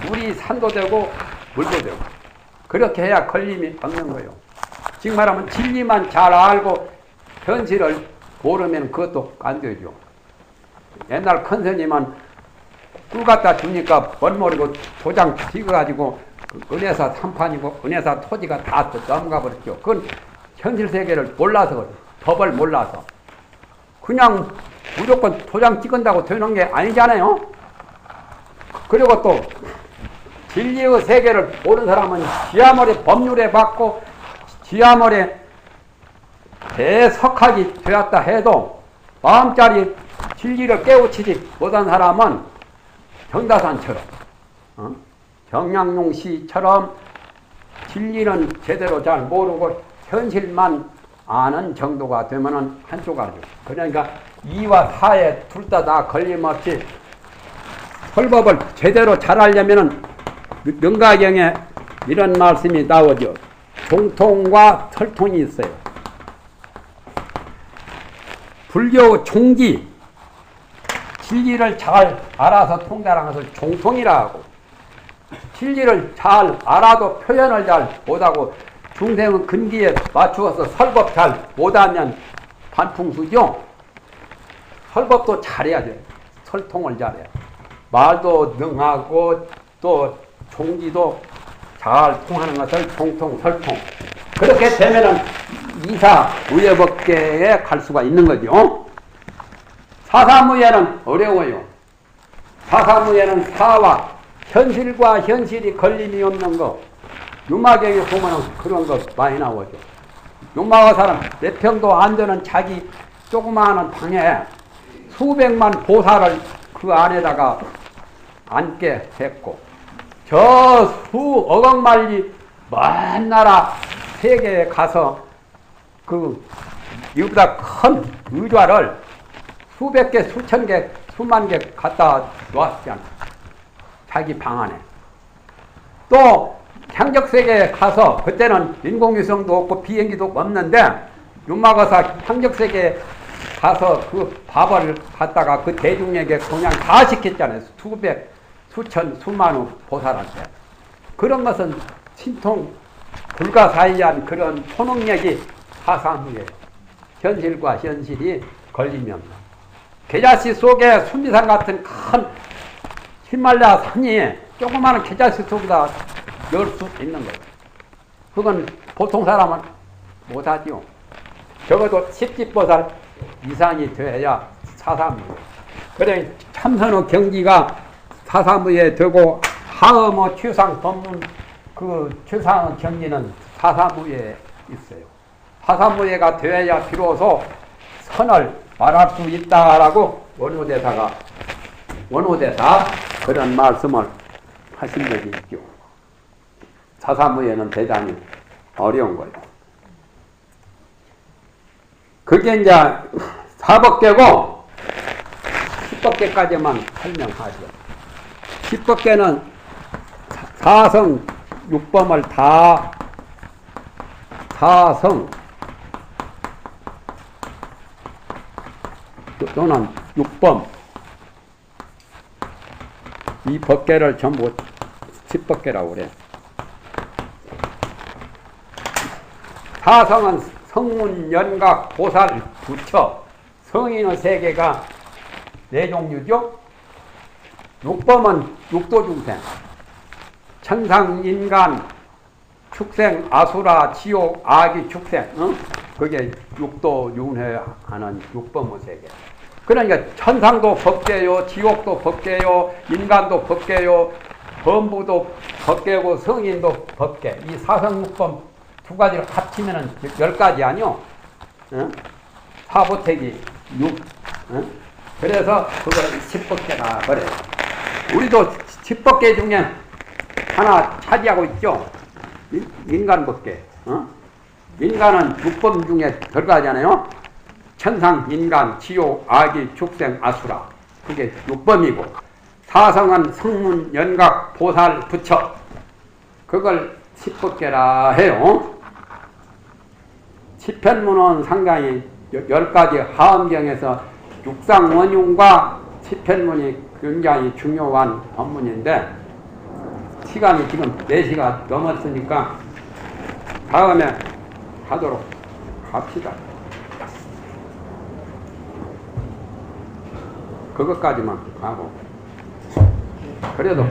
물이 산도 되고 물도 되고 그렇게 해야 걸림이 없는 거예요. 지금 말하면 진리만 잘 알고 현실을 모르면 그것도 안 되죠. 옛날 큰 스님은 꿀 갖다 주니까 뭘 모르고 도장 찍어가지고 은혜사 삼판이고 은혜사 토지가 다 넘어가 버렸죠. 그건 현실 세계를 몰라서 그래요. 법을 몰라서. 그냥 무조건 도장 찍은다고 되는 게 아니잖아요. 그리고 또 진리의 세계를 모르는 사람은 지하머리 법률에 받고 지하머리 대석학이 되었다 해도 마음짜리 진리를 깨우치지 못한 사람은 정다산처럼 정량용 씨처럼 진리는 제대로 잘 모르고 현실만 아는 정도가 되면은 한쪽 알죠. 그러니까 이와 사에 둘 다 걸림없이 설법을 제대로 잘 하려면은 능가경에 이런 말씀이 나오죠. 종통과 설통이 있어요. 불교 종기, 진리를 잘 알아서 통달하는 것을 종통이라 하고, 진리를 잘 알아도 표현을 잘 못하고 중생은 근기에 맞추어서 설법 잘 못하면 반풍수죠. 설법도 잘해야 돼요. 설통을 잘해야. 말도 능하고 또 종기도 잘 통하는 것을 종통, 설통. 그렇게 되면은 이사무예법계에 갈 수가 있는 거죠. 사사무예는 어려워요. 사사무예는 사와 현실과 현실이 걸림이 없는 거. 유마경에 보면은 그런 거 많이 나오죠. 유마가 사람 몇 평도 안 되는 자기 조그마한 방에 수백만 보살을 그 안에다가 앉게 했고, 저 수억억 마리 먼 나라 세계에 가서 그 이보다 큰 의좌를 수백 개, 수천 개, 수만 개 갖다 놓았잖아. 자기 방 안에. 또 향적세계에 가서 그때는 인공위성도 없고 비행기도 없는데 윤마거사 향적세계에 가서 그 밥을 갖다가 그 대중에게 그냥 다 시켰잖아요. 수백, 수천, 수만의 보살한테. 그런 것은 신통 불가사의한 그런 초능력이 사사무예요. 현실과 현실이 걸리면. 계자씨 속에 순비산 같은 큰 히말라야 산이 조그마한 계자씨 속에다 넣을 수 있는 거예요. 그건 보통 사람은 못하죠. 적어도 10지보살 이상이 돼야 사사무예. 그래 참선의 경지가 사사무예 되고 하음의 최상 법문 그 최상의 경지는 사사무예에 있어요. 사사무예가 되어야 비로소 선을 말할 수 있다라고 원효대사 그런 말씀을 하신 적이 있죠. 사사무예는 대단히 어려운 거예요. 그게 이제 사법계고 10법계까지만 설명하죠. 10법계는 사성 6범을 다 사성 또는 6범 이 법계를 전부 10법계라고 그래. 사성은 성문, 연각, 보살, 부처, 성인의 세계가 4종류죠. 6범은 육도중생, 천상, 인간, 축생, 아수라, 지옥, 아기, 축생, 그게 육도 윤회하는 6범의 세계. 그러니까 천상도 법계요, 지옥도 법계요, 인간도 법계요, 범부도 법계고 성인도 법계. 이 사성육범 두 가지를 합치면은 10가지 아니요? 사보택이 6. 그래서 그걸 10법계라 그래. 우리도 10법계 중에 하나 차지하고 있죠. 인간법계. 인간은 6범 중에 들어가잖아요. 천상, 인간, 지옥, 아기, 축생, 아수라. 그게 6범이고 사성은 성문, 연각, 보살, 부처. 그걸 10법계라 해요. 시편문은 상당히 10가지 하엄경에서 육상원흉과 시편문이 굉장히 중요한 법문인데 시간이 지금 4시가 넘었으니까 다음에 하도록 합시다. 그것까지만 하고 그래도